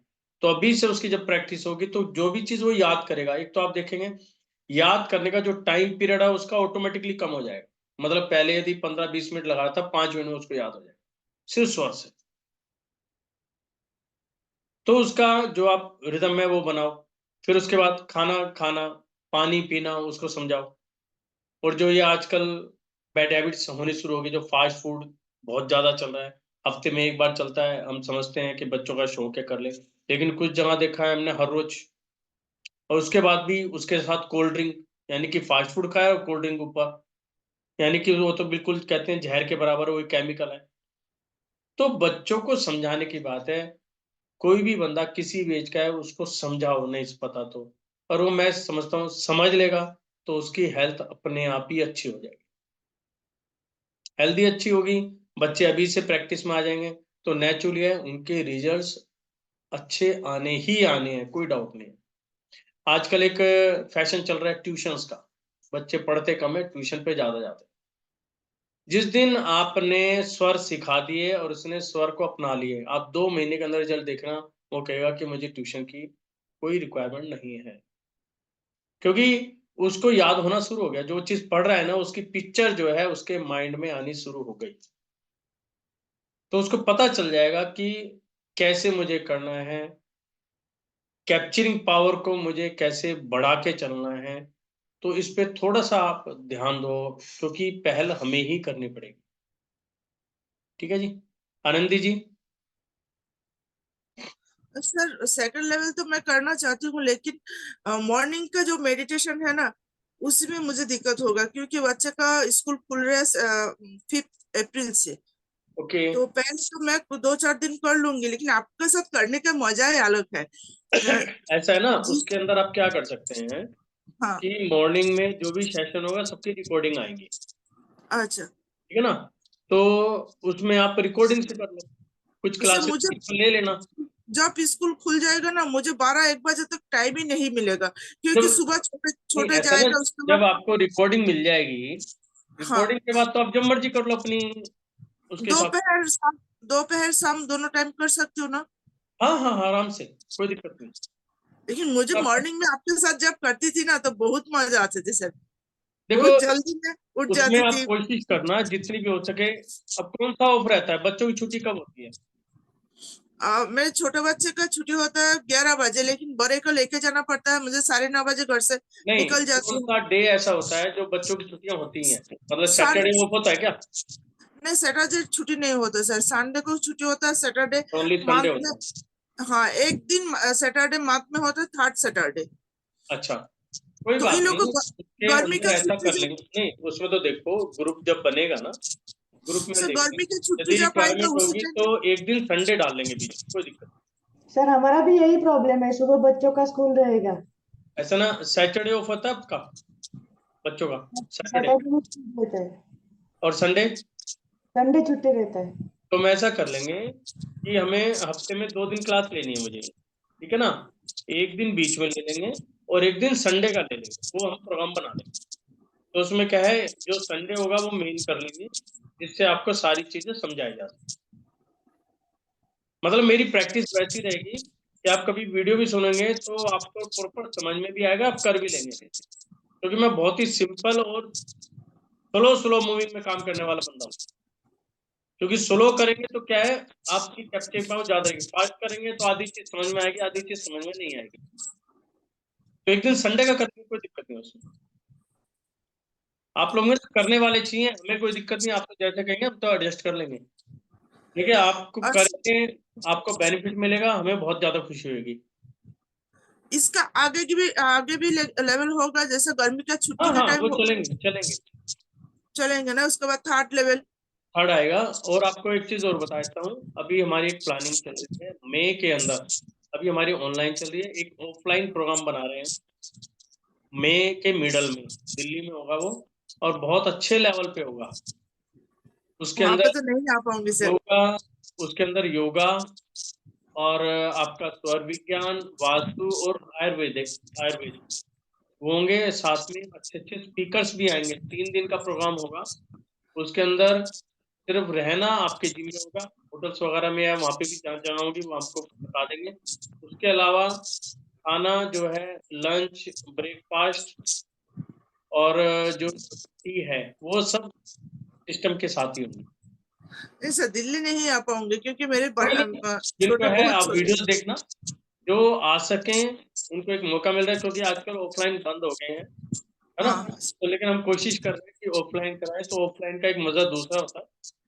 तो अभी से उसकी जब प्रैक्टिस होगी तो जो भी चीज वो याद करेगा, एक तो आप देखेंगे याद करने का जो टाइम पीरियड है उसका ऑटोमेटिकली कम हो जाएगा। मतलब पहले यदि 15-20 मिनट लगा था, 5 मिनट में उसको याद हो जाएगा सिर्फ स्वर से। तो उसका जो आप रिदम है वो बनाओ। फिर उसके बाद खाना खाना, पानी पीना, उसको समझाओ। और जो ये आजकल बैड हैबिट्स होनी शुरू हो गई, जो फास्ट फूड बहुत ज्यादा चल रहा है, हफ्ते में एक बार चलता है, हम समझते हैं कि बच्चों का शौक है कर ले, लेकिन कुछ जगह देखा है हमने हर रोज। और उसके बाद भी उसके साथ कोल्ड ड्रिंक, यानी कि फास्ट फूड खाया और कोल्ड ड्रिंक ऊपर, यानी कि वो तो बिल्कुल कहते हैं जहर के बराबर है, वो केमिकल है। तो बच्चों को समझाने की बात है। कोई भी बंदा किसी भी एज का है, उसको समझाओ नहीं पता तो, और वो मैं समझता हूँ समझ लेगा तो उसकी हेल्थ अपने आप ही अच्छी हो जाएगी। हेल्दी अच्छी होगी, बच्चे अभी से प्रैक्टिस में आ जाएंगे, तो नेचुरली है उनके रिजल्ट्स अच्छे आने ही आने हैं, कोई डाउट नहीं है। आजकल एक फैशन चल रहा है ट्यूशंस का, बच्चे पढ़ते कम है, ट्यूशन पे ज्यादा जाते हैं। जिस दिन आपने स्वर सिखा दिए और उसने स्वर को अपना लिए, आप 2 महीने के अंदर रिजल्ट देखना, वो कहेगा कि मुझे ट्यूशन की कोई रिक्वायरमेंट नहीं है। क्योंकि उसको याद होना शुरू हो गया, जो चीज पढ़ रहा है ना उसकी पिक्चर जो है उसके माइंड में आनी शुरू हो गई। तो उसको पता चल जाएगा कि कैसे मुझे करना है, कैप्चरिंग पावर को मुझे कैसे बढ़ा के चलना है। तो इस पे थोड़ा सा आप ध्यान दो, क्योंकि पहल हमें ही करनी पड़ेगी। ठीक है जी, आनंदी जी। सर सेकंड लेवल तो मैं करना चाहती हूँ, लेकिन मॉर्निंग का जो मेडिटेशन है ना, उसी में मुझे दिक्कत होगा, क्योंकि बच्चे का स्कूल खुल रहा है 5 अप्रैल से। ओके। तो पहले तो मैं 2-4 दिन कर लूंगी, लेकिन आपके साथ करने का मजा ही अलग है। ऐसा है ना, उसके अंदर आप क्या कर सकते हैं हाँ। कि मॉर्निंग में जो भी सेशन होगा सबकी रिकॉर्डिंग आएंगी। अच्छा। ठीक है ना, तो उसमें आप रिकॉर्डिंग से कर लो, कुछ तो सर क्लासेस मुझे ले लेना। जब स्कूल खुल जाएगा ना, मुझे 12-1 बजे तक टाइम ही नहीं मिलेगा, क्योंकि जब सुबह छोटे नहीं, छोटे ऐसा ना, जाएगा, उसके जब बाद। आपको रिकॉर्डिंग मिल जाएगी, हाँ, रिकॉर्डिंग के बाद तो आप जब मर्जी कर लो अपनी, उसके हिसाब से। दोपहर शाम दोनों टाइम कर सकती हो ना? हाँ हाँ हाँ, आराम से, कोई दिक्कत नहीं। लेकिन मुझे आप मॉर्निंग में आपके साथ जब करती थी ना तो बहुत मजा आते थे सर, देखो बहुत जल्दी में उठ उसमें जाती आप थी। कोशिश करना जितनी भी हो सके। अब कौन सा ऑफ रहता है, बच्चों की छुट्टी कब होती है? मेरे छोटे बच्चे का छुट्टी होता है 11 बजे, लेकिन बड़े को लेके जाना पड़ता है मुझे 9:30 बजे घर से नहीं, निकल जाती कौन हूँ। सा डे ऐसा होता है जो बच्चों की छुट्टियां होती हैं? मतलब सन सैटरडे ऑफ होता है क्या? नहीं, सैटरडे छुट्टी नहीं होता सर, संडे को छुट्टी होता है, सैटरडे ओनली संडे मंथ में। होता है? हाँ, एक दिन सैटरडे मंथ में होता है, 3rd सैटरडे। अच्छा, कोई तो बात इन लोग नहीं, को उसके गर्मी अंदर का ऐसा छुट्टी कर जब लेंगे। नहीं, उसमें तो देखो ग्रुप जब बनेगा ना, ग्रुप में सर देखेंगे, गर्मी की छुट्टी यदि जब आएगा रिक्वायरमेंट उसी होगी टाइम। तो एक दिन संडे डाल लेंगे बीच में, कोई दिक्कत सर हमारा भी यही प्रॉब्लम है, सुबह बच्चों का स्कूल रहेगा। नहीं। ऐसा ना, सैटरडे ऑफ होता है आपका बच्चों का? सैटरडे सैटरडे में छुट्टी रहता है, और संडे? संडे छुट्टी रहता है। तो हम ऐसा कर लेंगे कि हमें हफ्ते में 2 दिन क्लास लेनी है मुझे, ठीक है ना? एक दिन बीच में ले लेंगे और एक दिन संडे का ले लेंगे, वो हम प्रोग्राम बना लेंगे। तो उसमें क्या है, जो संडे होगा वो मेन कर लेंगे, जिससे आपको सारी चीजें समझाई जा सके। मतलब मेरी प्रैक्टिस वैसी रहेगी कि आप कभी वीडियो भी सुनेंगे तो आपको प्रॉपर समझ में भी आएगा, आप कर भी लेंगे। क्योंकि मैं बहुत ही सिंपल और स्लो मूविंग में काम करने वाला बंदा हूँ। क्योंकि स्लो करेंगे तो क्या है, आपकी कैप्चरिंग पावर ज्यादा रहेगी। फास्ट करेंगे तो आधी चीज समझ में आएगी, आधी चीज समझ में नहीं आएगी। तो एक दिन संडे का करने में कोई दिक्कत नहीं उसमें। आप लोग में करने वाले चाहिए, हमें कोई दिक्कत नहीं, आप तो जैसे कहेंगे हम तो एडजस्ट कर लेंगे। देखिए, आपको करके आपको बेनिफिट मिलेगा, हमें बहुत ज्यादा खुशी होगी। इसका आगे भी लेवल होगा, जैसे गर्मी का छुट्टी हाँ के हाँ, टाइम वो चलेंगे चलेंगे ना, उसके बाद 3rd लेवल। थर्ड आएगा। और आपको एक चीज और बता देता हूँ, अभी हमारी एक प्लानिंग चल रही है मई के अंदर। अभी हमारी ऑनलाइन चल रही है, एक ऑफलाइन प्रोग्राम बना रहे हैं मई के मिडल में, दिल्ली में होगा वो, और बहुत अच्छे लेवल पे होगा। उसके वहां पे अंदर तो नहीं आ पाऊंगी सर। योगा, उसके अंदर योगा और आपका स्वर विज्ञान, वास्तु और आयुर्वेदिक वो होंगे साथ में। अच्छे अच्छे स्पीकर्स भी आएंगे, 3 दिन का प्रोग्राम होगा। उसके अंदर सिर्फ रहना आपके जिम में होगा, होटल्स वगैरह में या वहाँ पे भी जहाँ जगह होगी वो हमको बता देंगे। उसके अलावा खाना जो है, लंच, ब्रेकफास्ट और जो टी है, वो सब सिस्टम के साथ ही होंगे। नहीं सर, दिल्ली नहीं आ पाऊंगे क्योंकि मेरे जिनको छोटे है बहुत आप छोटे। वीडियोस देखना, जो आ सकें उनको एक मौका मिल रहा है, क्योंकि आजकल ऑफलाइन बंद हो गए हैं, है ना? हाँ तो लेकिन हम कोशिश कर रहे हैं कि ऑफलाइन कराएं। तो ऑफलाइन का एक मजा दूसरा होता है,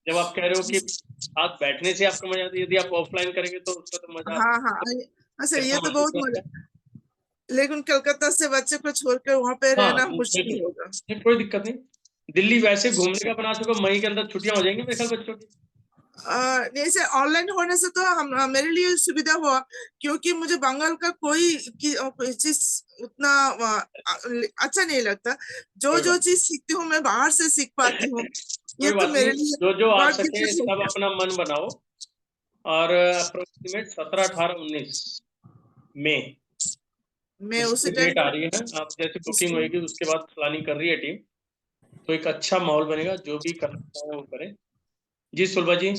जब आप कह रहे हो कि साथ बैठने से आपको मजा आता है, यदि आप ऑफलाइन करेंगे तो उसका तो मजा हाँ हाँ सर, ये कैसा तो बहुत महसूस मजा। होता है। लेकिन कलकत्ता से बच्चे को छोड़कर वहां पे हाँ रहना मुश्किल बिल्कुल, होगा। कोई दिक्कत नहीं। दिल्ली वैसे घूमने का बना चुका, मई के अंदर छुट्टियां हो जाएंगी मेरे ख्याल बच्चों की। नहीं सर, ऑनलाइन होने से तो मेरे लिए सुविधा हुआ, क्योंकि मुझे बंगाल का कोई चीज उतना अच्छा नहीं लगता। जो चीज सीखती हूँ मैं बाहर से सीख पाती हूँ, ये कोई तो बात मेरे नहीं, लिए जो आ गॉड सके गिफ्टेड हो सब गया। अपना मन बनाओ। और अप्रोक्सीमेट 17, 18, 19 मई मैं उसी टाइम डेट आ रही है। आप जैसे बुकिंग होगी उसके बाद प्लानिंग कर रही है टीम, तो एक अच्छा माहौल बनेगा। जो भी कर सकता है वो करें। जी सुलभा जी।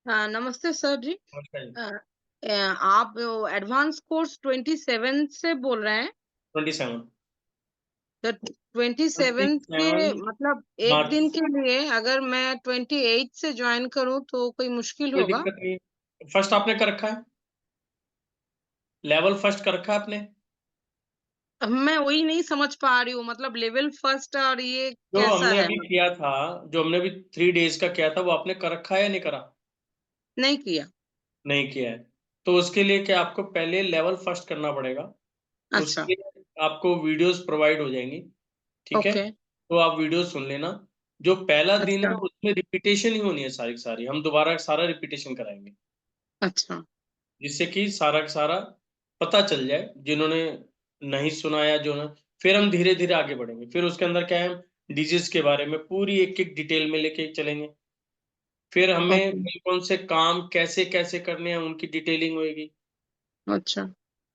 हाँ नमस्ते सर जी। नमस्कार जी। आप एडवांस कोर्स 27 से बोल रहे हैं? 27 तो 27 के मतलब एक मार्च। दिन के लिए अगर मैं 28 से ज्वाइन करूं तो कोई मुश्किल कोई होगा? दिक्कत नहीं। फर्स्ट आपने कर रखा है, लेवल फर्स्ट कर रखा है आपने? मैं वही नहीं समझ पा रही हूँ, मतलब लेवल फर्स्ट और ये जो कैसा हमने है? अभी किया था, जो हमने अभी 3 डेज का किया था, वो आपने कर रखा है या नहीं करा? नहीं किया। नहीं किया है, तो उसके लिए क्या आपको पहले लेवल फर्स्ट करना पड़ेगा। अच्छा। उसके लिए आपको वीडियोस प्रोवाइड हो जाएंगी, ठीक है? ओके। तो आप वीडियो सुन लेना। जो पहला दिन अच्छा। है उसमें रिपीटेशन ही होनी है सारी की सारी, हम दोबारा सारा रिपीटेशन कराएंगे, अच्छा। जिससे कि सारा का सारा पता चल जाए जिन्होंने नहीं सुना या जो ना। फिर हम धीरे धीरे आगे बढ़ेंगे। फिर उसके अंदर क्या है, हम डिजीज के बारे में पूरी एक एक डिटेल में लेके चलेंगे। फिर हमें ओके। कौन कौन से काम कैसे कैसे करने हैं उनकी डिटेलिंग होगी। अच्छा।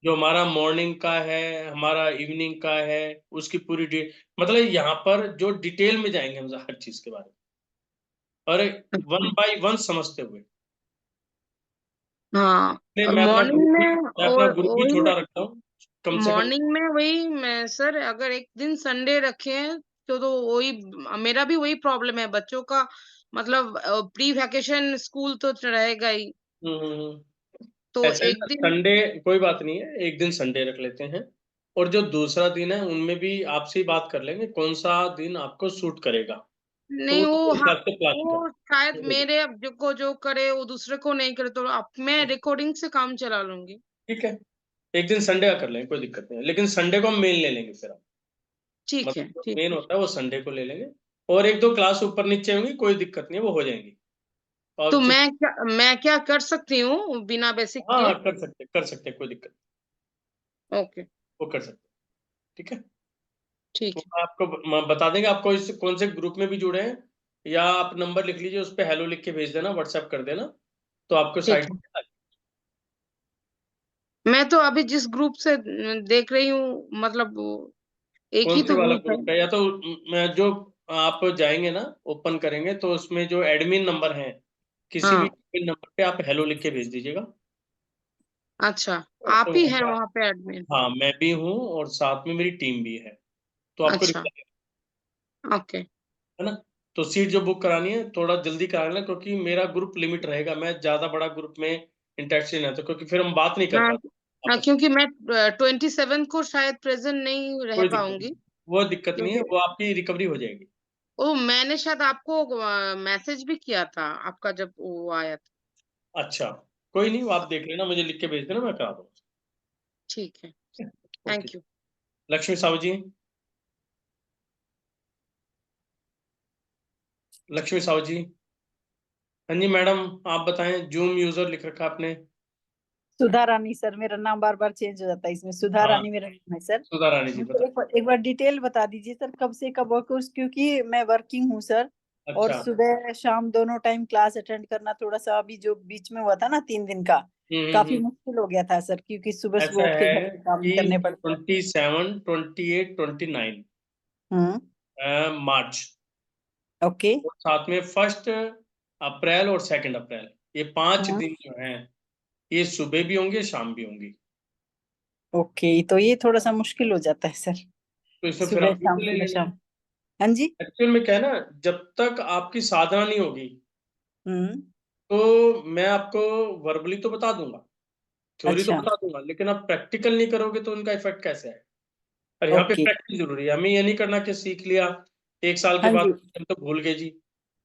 जो हमारा मॉर्निंग का है, हमारा इवनिंग का है, उसकी पूरी मतलब यहाँ पर जो डिटेल में जाएंगे हम हर चीज के बारे में, और वन बाय वन समझते हुए। हाँ नहीं, मैं अपना मॉर्निंग ग्रुप भी में मैं अपना और ग्रुप भी वही छोटा रखता हूँ, कम से कम। मॉर्निंग में वही मैं सर अगर एक दिन संडे रखे तो वही मेरा भी वही प्रॉब्लम है बच्चों का मतलब प्री वैकेशन स्कूल तो रहेगा ही तो ऐसा है एक ना, दिन संडे कोई बात नहीं है, एक दिन संडे रख लेते हैं, और जो दूसरा दिन है उनमें भी आपसे ही बात कर लेंगे कौन सा दिन आपको सूट करेगा, तो नहीं वो उसके हाँ हिसाब से प्लान वो शायद करें। मेरे अब जो करे वो दूसरे को नहीं करे तो अब मैं रिकॉर्डिंग से काम चला लूंगी। ठीक है, एक दिन संडे का कर लेंगे, कोई दिक्कत नहीं है, लेकिन संडे को हम मेन ले लेंगे फिर हम, ठीक है मतलब जो ठीक मेन है। होता है वो संडे को ले लेंगे, और एक दो क्लास ऊपर नीचे होंगी, कोई दिक्कत नहीं है, वो हो जाएंगी। तो और मैं क्या कर सकती हूँ बिना बेसिक हाँ के? हाँ, कर सकते, कोई दिक्कत ओके वो कर सकते, ठीक है। ठीक तो है आपको बता देंगे आपको इस कौन से ग्रुप में भी जुड़े हैं, या आप नंबर लिख लीजिए, उस पर हेलो लिख के भेज देना, व्हाट्सएप कर देना, तो आपको ठीक साइट। है। मैं तो अभी जिस ग्रुप से देख रही हूँ मतलब वो एक कौन ही से तो वाला ग्रुप है। ग्रुप है, या तो मैं जो आप जाएंगे ना, ओपन करेंगे तो उसमें जो एडमिन नंबर है, किसी भी हाँ एडमिन नंबर पे आप हेलो लिख के भेज दीजिएगा। अच्छा आप तो ही वहाँ हैं पे वहां पे एडमिन? हाँ, मैं भी हूँ और साथ में मेरी टीम भी है, तो आपको अच्छा रिप्लाई ओके है ना। तो सीट जो बुक करानी है थोड़ा जल्दी करा लेना, क्योंकि मेरा ग्रुप लिमिट रहेगा, मैं ज्यादा बड़ा ग्रुप में इंटरेस्ट नहीं रहता, क्योंकि फिर हम बात नहीं कर हाँ पाते आपस में। क्योंकि मैं 27 को शायद प्रेजेंट नहीं रह कोई दिक्कत पाऊंगी नहीं, वो दिक्कत नहीं है, क्योंकि वो आपकी रिकवरी हो जाएगी। ओ मैंने शायद आपको मैसेज भी किया था आपका जब वो आया था। अच्छा, कोई नहीं, वो आप देख लेना, मुझे लिख के भेज देना, मैं करा ठीक है दूंगा। Okay, thank you. Lakshmi Sahu ji, Lakshmi Sahu ji. हाँ जी मैडम, आप बताएं, जूम यूजर लिख रखा आपने। सुधा रानी सर, मेरा नाम बार बार चेंज हो जाता है इसमें, सुधा हाँ, रानी मेरा नाम है सर। सुधा रानी जी मुझे बताएं। एक बार डिटेल बता दीजिए सर, कब से कब वर्क, क्योंकि मैं वर्किंग हूँ सर, और अच्छा। सुबह शाम दोनों टाइम क्लास अटेंड करना थोड़ा सा अभी जो बीच में हुआ था ना 3 दिन का, काफी हम्म। मुश्किल हो गया था सर, क्योंकि सुबह सुबह ऐसा उठ के है घर के काम भी कि करने पड़ते हैं। 27, 28, 29 हम्म। मार्च, ओके। और साथ में 1 अप्रैल और 2 अप्रैल, ये 5 दिन जो हैं, ये सुबह भी होंगे, शाम भी होंगी। ओके, तो ये थोड़ा सा मुश्किल हो जाता है सर, तो इसमें फिर सुबह आप शाम वीक ले सुबह लेना। शाम। हाँ जी। एक्चुअल में क्या है ना, जब तक आपकी साधना नहीं होगी, हम्म। तो मैं आपको वर्बली तो बता दूंगा, थ्योरी तो अच्छा। बता दूंगा, लेकिन आप प्रैक्टिकल नहीं करोगे तो उनका इफेक्ट कैसे आए। और यहाँ पे ओके। प्रैक्टिस जरूरी है, हमें ये नहीं करना कि सीख लिया 1 साल के हाँ बाद जी। हम तो भूल गए जी।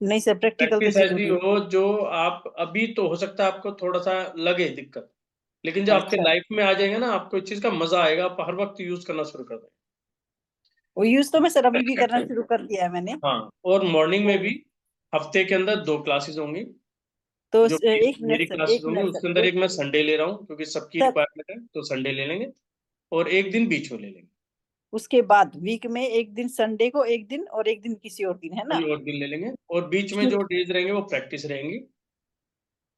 नहीं सर, प्रैक्टिकल तो प्रैक्टिस ऐसी जरूरी है। हो जो आप अभी तो हो सकता है आपको थोड़ा सा लगे दिक्कत, लेकिन जब आपके अच्छा, लाइफ में आ जाएगा ना, आपको इस चीज का मजा आएगा, आप हर वक्त यूज करना शुरू कर वो यूज तो मैं सर अभी भी करना देंगे। शुरू कर दिया है मैंने। हाँ, और मॉर्निंग में तो भी हफ्ते के अंदर 2 क्लासेस होंगी, तो जो एक मेरी मिनट सर, क्लासेस एक होंगी, मिनट उसके सर, अंदर एक एक मैं संडे ले रहा हूँ, क्योंकि सबकी सर, रिक्वायरमेंट है, तो संडे ले लेंगे, और एक दिन बीच में ले लेंगे, उसके बाद वीक में एक दिन संडे को, एक दिन और एक दिन किसी और दिन, है ना? कोई और दिन ले लेंगे, और बीच में जो ठीक। डेज रहेंगे वो प्रैक्टिस रहेंगी।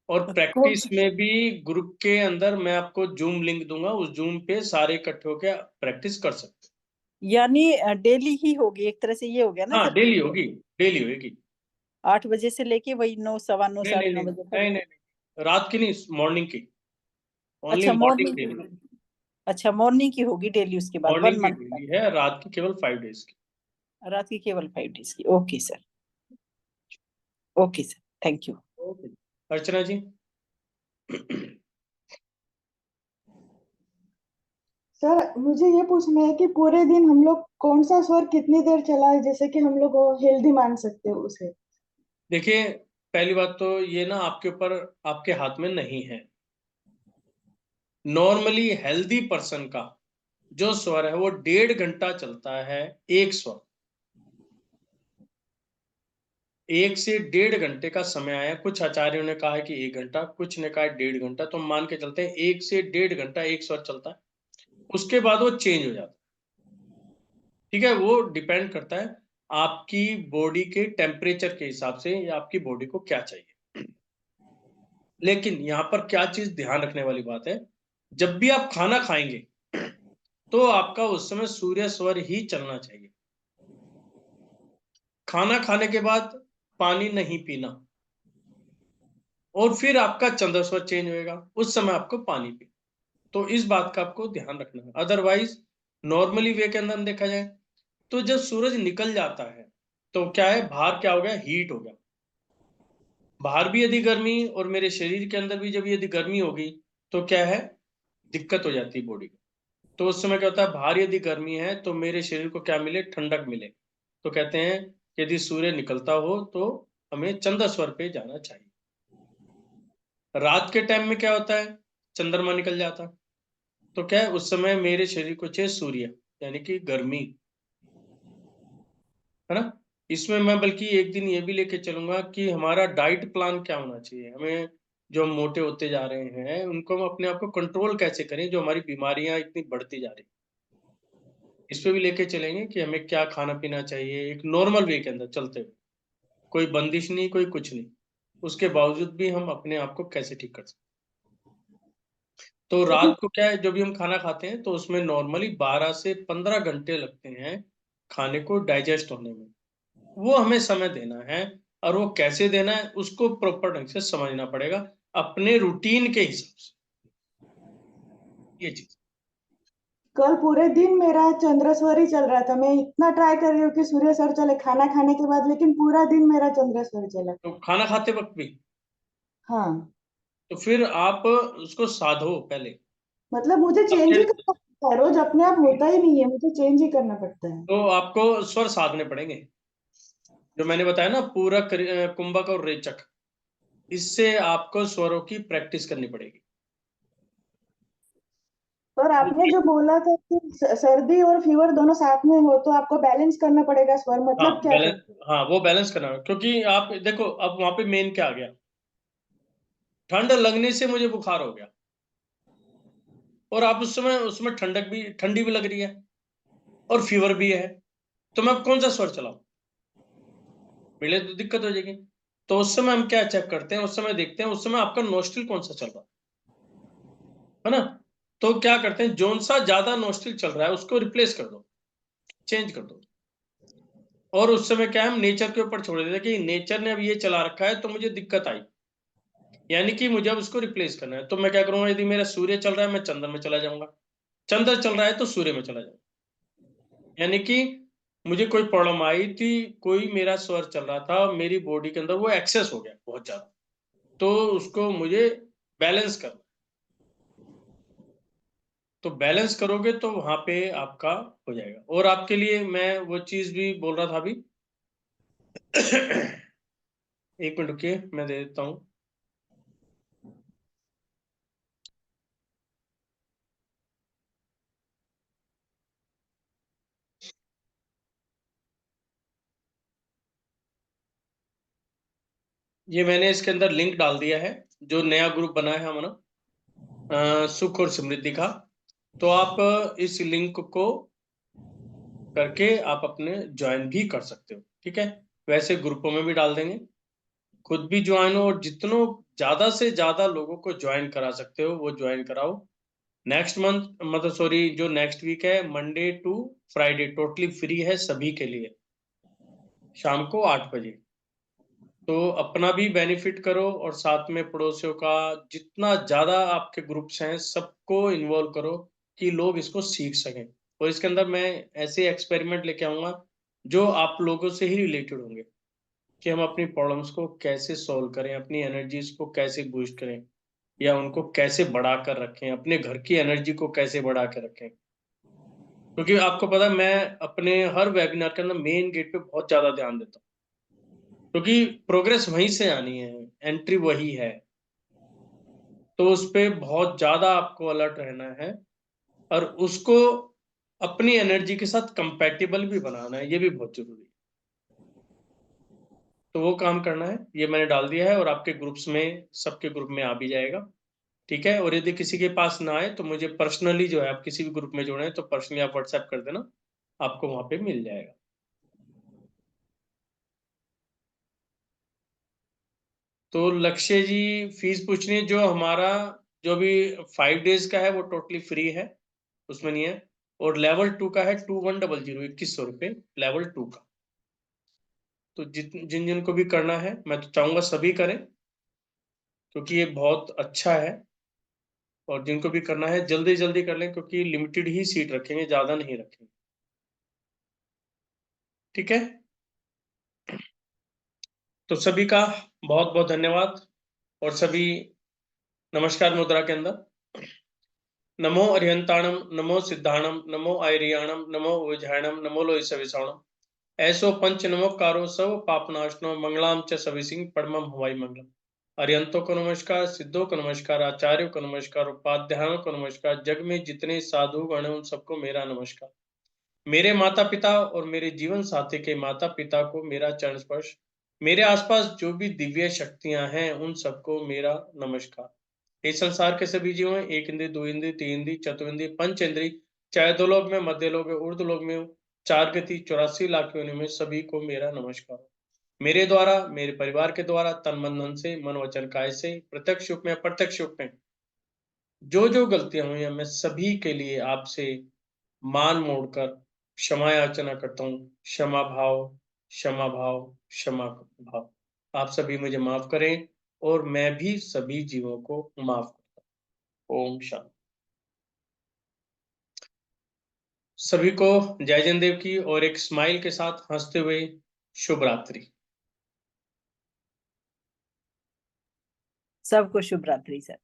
और कौन प्रैक्टिस सी? में भी ग्रुप के अंदर मैं आपको जूम लिंक दूंगा, उस जूम पे सारे इकट्ठे होकर प्रैक्टिस कर सकते यानी डेली ही होगी, एक तरह से ये हो गया ना हैं। हाँ, सर डेली कि होगी, डेली होगी। 8 बजे से लेके वही 9, सवा 9, नहीं नहीं साढ़े नहीं 9 बजे तक। नहीं नहीं नहीं, रात की नहीं, मॉर्निंग की, ओनली अच्छा मॉर्निंग मॉर्निंग की डेली। होगी। अच्छा मॉर्निंग की होगी डेली, उसके बाद मॉर्निंग 1 की मंथ तक। डेली है, रात की केवल 5 डेज की। रात की केवल 5 डेज की। Okay sir, okay sir, thank you. Okay, Archana ji. Sir मुझे ये पूछना है कि पूरे दिन हम लोग कौन सा स्वर कितनी देर चलाए, जैसे कि हम लोग हेल्दी मान सकते हो उसे। देखिए, पहली बात तो ये ना आपके ऊपर, आपके हाथ में नहीं है। नॉर्मली हेल्दी पर्सन का जो स्वर है वो 1.5 घंटा चलता है, एक स्वर। 1 से 1.5 घंटे का समय आया, कुछ आचार्यों ने कहा है कि 1 घंटा, कुछ ने कहा 1.5 घंटा, तो हम मान के चलते हैं 1 से 1.5 घंटा एक स्वर चलता है, उसके बाद वो चेंज हो जाता है। ठीक है, वो डिपेंड करता है आपकी बॉडी के टेम्परेचर के हिसाब से, या आपकी बॉडी को क्या चाहिए। लेकिन यहाँ पर क्या चीज ध्यान रखने वाली बात है, जब भी आप खाना खाएंगे तो आपका उस समय सूर्य स्वर ही चलना चाहिए। खाना खाने के बाद पानी नहीं पीना, और फिर आपका चंद्रस्वर चेंज होएगा, उस समय आपको पानी पी। तो इस बात का आपको ध्यान रखना है। अदरवाइज नॉर्मली वे के अंदर देखा जाए तो जब सूरज निकल जाता है तो क्या है, बाहर क्या हो गया, हीट हो गया। बाहर भी यदि गर्मी और मेरे शरीर के अंदर भी जब यदि गर्मी होगी तो क्या है, दिक्कत हो जाती है बॉडी को। तो उस समय क्या होता है, बाहर यदि गर्मी है तो मेरे शरीर को क्या मिले, ठंडक मिले। तो कहते हैं यदि सूर्य निकलता हो तो हमें चंद्रस्वर पे जाना चाहिए। रात के टाइम में क्या होता है, चंद्रमा निकल जाता है, तो क्या है, उस समय मेरे शरीर को चाहिए सूर्य, यानी कि गर्मी, है ना। इसमें मैं बल्कि एक दिन ये भी लेके चलूंगा कि हमारा डाइट प्लान क्या होना चाहिए। हमें जो हम मोटे होते जा रहे हैं उनको हम अपने आप को कंट्रोल कैसे करें, जो हमारी बीमारियां इतनी बढ़ती जा रही, इस पे भी लेके चलेंगे कि हमें क्या खाना पीना चाहिए एक नॉर्मल वे के अंदर चलते हुए, कोई बंदिश नहीं, कोई कुछ नहीं, उसके बावजूद भी हम अपने आप को कैसे ठीक कर सकते। तो रात को क्या है, जो भी हम खाना खाते हैं तो उसमें नॉर्मली 12 से 15 घंटे लगते हैं खाने को डाइजेस्ट होने में। वो हमें समय देना है, और वो कैसे देना है उसको प्रॉपर ढंग से समझना पड़ेगा अपने रूटीन के हिसाब से, ये चीज। कल पूरे दिन मेरा चंद्रस्वर ही चल रहा था। मैं इतना ट्राई कर रही हूँ कि सूर्य सर चले खाना खाने के बाद, लेकिन पूरा दिन मेरा चंद्रस्वर चला। तो खाना खाते वक्त भी? हाँ, तो फिर आप उसको साधो पहले। मतलब मुझे चेंज ही करना पड़ता है, रोज अपने आप होता ही नहीं है, मुझे चेंज ही करना पड़ता है। तो आपको स्वर साधने पड़ेंगे, जो मैंने बताया ना, पूरक, कुंभक और रेचक, इससे आपको स्वरों की प्रैक्टिस करनी पड़ेगी। और आपने जो बोला था कि सर्दी और फीवर दोनों साथ में हो तो आपको बैलेंस करना पड़ेगा स्वर, हाँ मतलब क्या बैलेंस, कर? हाँ वो बैलेंस करना है, क्योंकि आप देखो अब वहां पे मेन क्या आ गया, ठंड लगने से मुझे बुखार हो गया, और आप उस समय उसमें ठंडक भी, ठंडी भी लग रही है और फीवर भी है, तो मैं कौन सा स्वर चलाऊं, मिले तो दिक्कत हो जाएगी। तो उस समय हम क्या चेक करते हैं, उस समय देखते हैं उस समय आपका नोस्ट्रिल कौन सा चल रहा है ना। तो क्या करते हैं, जोन सा ज्यादा नोस्ट्रिल चल रहा है उसको रिप्लेस कर दो, चेंज कर दो। और उस समय क्या है, हम नेचर के ऊपर छोड़ देते कि नेचर ने अब ये चला रखा है तो मुझे दिक्कत आई, यानी कि मुझे अब उसको रिप्लेस करना है। तो मैं क्या करूंगा, यदि मेरा सूर्य चल रहा है मैं चंद्र में चला जाऊंगा, चंद्र चल रहा है तो सूर्य में चला जाऊंगा। यानी कि मुझे कोई प्रॉब्लम आई थी, कोई मेरा स्वर चल रहा था मेरी बॉडी के अंदर, वो एक्सेस हो गया बहुत ज्यादा, तो उसको मुझे बैलेंस करना। तो बैलेंस करोगे तो वहां पे आपका हो जाएगा। और आपके लिए मैं वो चीज भी बोल रहा था अभी एक मिनट रुकिए, मैं दे देता हूँ। ये मैंने इसके अंदर लिंक डाल दिया है, जो नया ग्रुप बना है हमारा सुख और समृद्धि का। तो आप इस लिंक को करके आप अपने ज्वाइन भी कर सकते हो, ठीक है। वैसे ग्रुपों में भी डाल देंगे, खुद भी ज्वाइन हो, और जितनों ज्यादा से ज्यादा लोगों को ज्वाइन करा सकते हो वो ज्वाइन कराओ। नेक्स्ट मंथ, मतलब सॉरी, जो नेक्स्ट वीक है, Monday to Friday totally free है सभी के लिए, शाम को 8 बजे। तो अपना भी बेनिफिट करो और साथ में पड़ोसियों का, जितना ज्यादा आपके ग्रुप्स हैं सबको इन्वॉल्व करो कि लोग इसको सीख सकें। और इसके अंदर मैं ऐसे एक्सपेरिमेंट लेके आऊंगा जो आप लोगों से ही रिलेटेड होंगे, कि हम अपनी प्रॉब्लम्स को कैसे सॉल्व करें, अपनी एनर्जीज को कैसे बूस्ट करें, या उनको कैसे बढ़ा कर रखें, अपने घर की एनर्जी को कैसे बढ़ा कर रखें। क्योंकि आपको पता है मैं अपने हर वेबिनार के अंदर मेन गेट पे बहुत ज्यादा ध्यान देता हूँ, क्योंकि प्रोग्रेस वहीं से आनी है, एंट्री वही है। तो उस पे बहुत ज्यादा आपको अलर्ट रहना है, और उसको अपनी एनर्जी के साथ कंपैटिबल भी बनाना है, ये भी बहुत जरूरी है। तो वो काम करना है, ये मैंने डाल दिया है, और आपके ग्रुप्स में, सबके ग्रुप में आ भी जाएगा, ठीक है। और यदि किसी के पास ना आए तो मुझे पर्सनली जो है, आप किसी भी ग्रुप में जुड़े हैं तो पर्सनली आप व्हाट्सएप कर देना, आपको वहां पे मिल जाएगा। तो लक्ष्य जी फीस पूछनी है, जो हमारा जो भी 5 डेज का है वो टोटली फ्री है, उसमें नहीं है। और लेवल 2 का है 2100, 2100 रुपये लेवल 2 का। तो जिन जिन को भी करना है, मैं तो चाहूंगा सभी करें, क्योंकि ये बहुत अच्छा है, और जिनको भी करना है जल्दी जल्दी कर लें, क्योंकि लिमिटेड ही सीट रखेंगे, ज्यादा नहीं रखेंगे। ठीक है, तो सभी का बहुत बहुत धन्यवाद, और सभी नमस्कार मुद्रा के अंदर। नमो अरिहंताणम, नमो सिद्धाणम, नमो आयरियाणम, नमो विजहाणम, नमो लोई सविसाणम, ऐसो पंच नमोकारो सब पापनाशनो, मंगलाम च सविसिंह परमम हवाई मंगलम। अरिहंतों को नमस्कार, सिद्धों को नमस्कार, आचार्यों को नमस्कार, उपाध्यायों को नमस्कार, जग में जितने साधु गण हैं उन सबको मेरा नमस्कार। मेरे माता पिता और मेरे जीवन साथी के माता पिता को मेरा चरण स्पर्श। मेरे आसपास जो भी दिव्य शक्तियां हैं उन सबको मेरा नमस्कार। इस संसार के सभी जीव हैं, एक इंद्री, दो इंद्री, तीन इंद्री, चतुर्ंद्री, पंच इंद्री, चाहे दो लोग में, मध्य लोग में, ऊर्ध्व लोग में हो, 4 गति 84 लाख योनि में, सभी को मेरा नमस्कार। मेरे द्वारा, मेरे परिवार के द्वारा, तन मन धन से, मन वचन काय से, प्रत्यक्ष रूप में अप्रत्यक्ष रूप में जो जो गलतियां हुई हैं, मैं सभी के लिए आपसे मान मोड़कर क्षमा याचना करता हूँ। क्षमा भाव, क्षमा भाव, क्षमा भाव। आप सभी मुझे माफ करें और मैं भी सभी जीवों को माफ करता हूँ। ओम शांति। सभी को जय जयदेव की, और एक स्माइल के साथ हंसते हुए शुभ रात्रि। सबको शुभ रात्रि सर।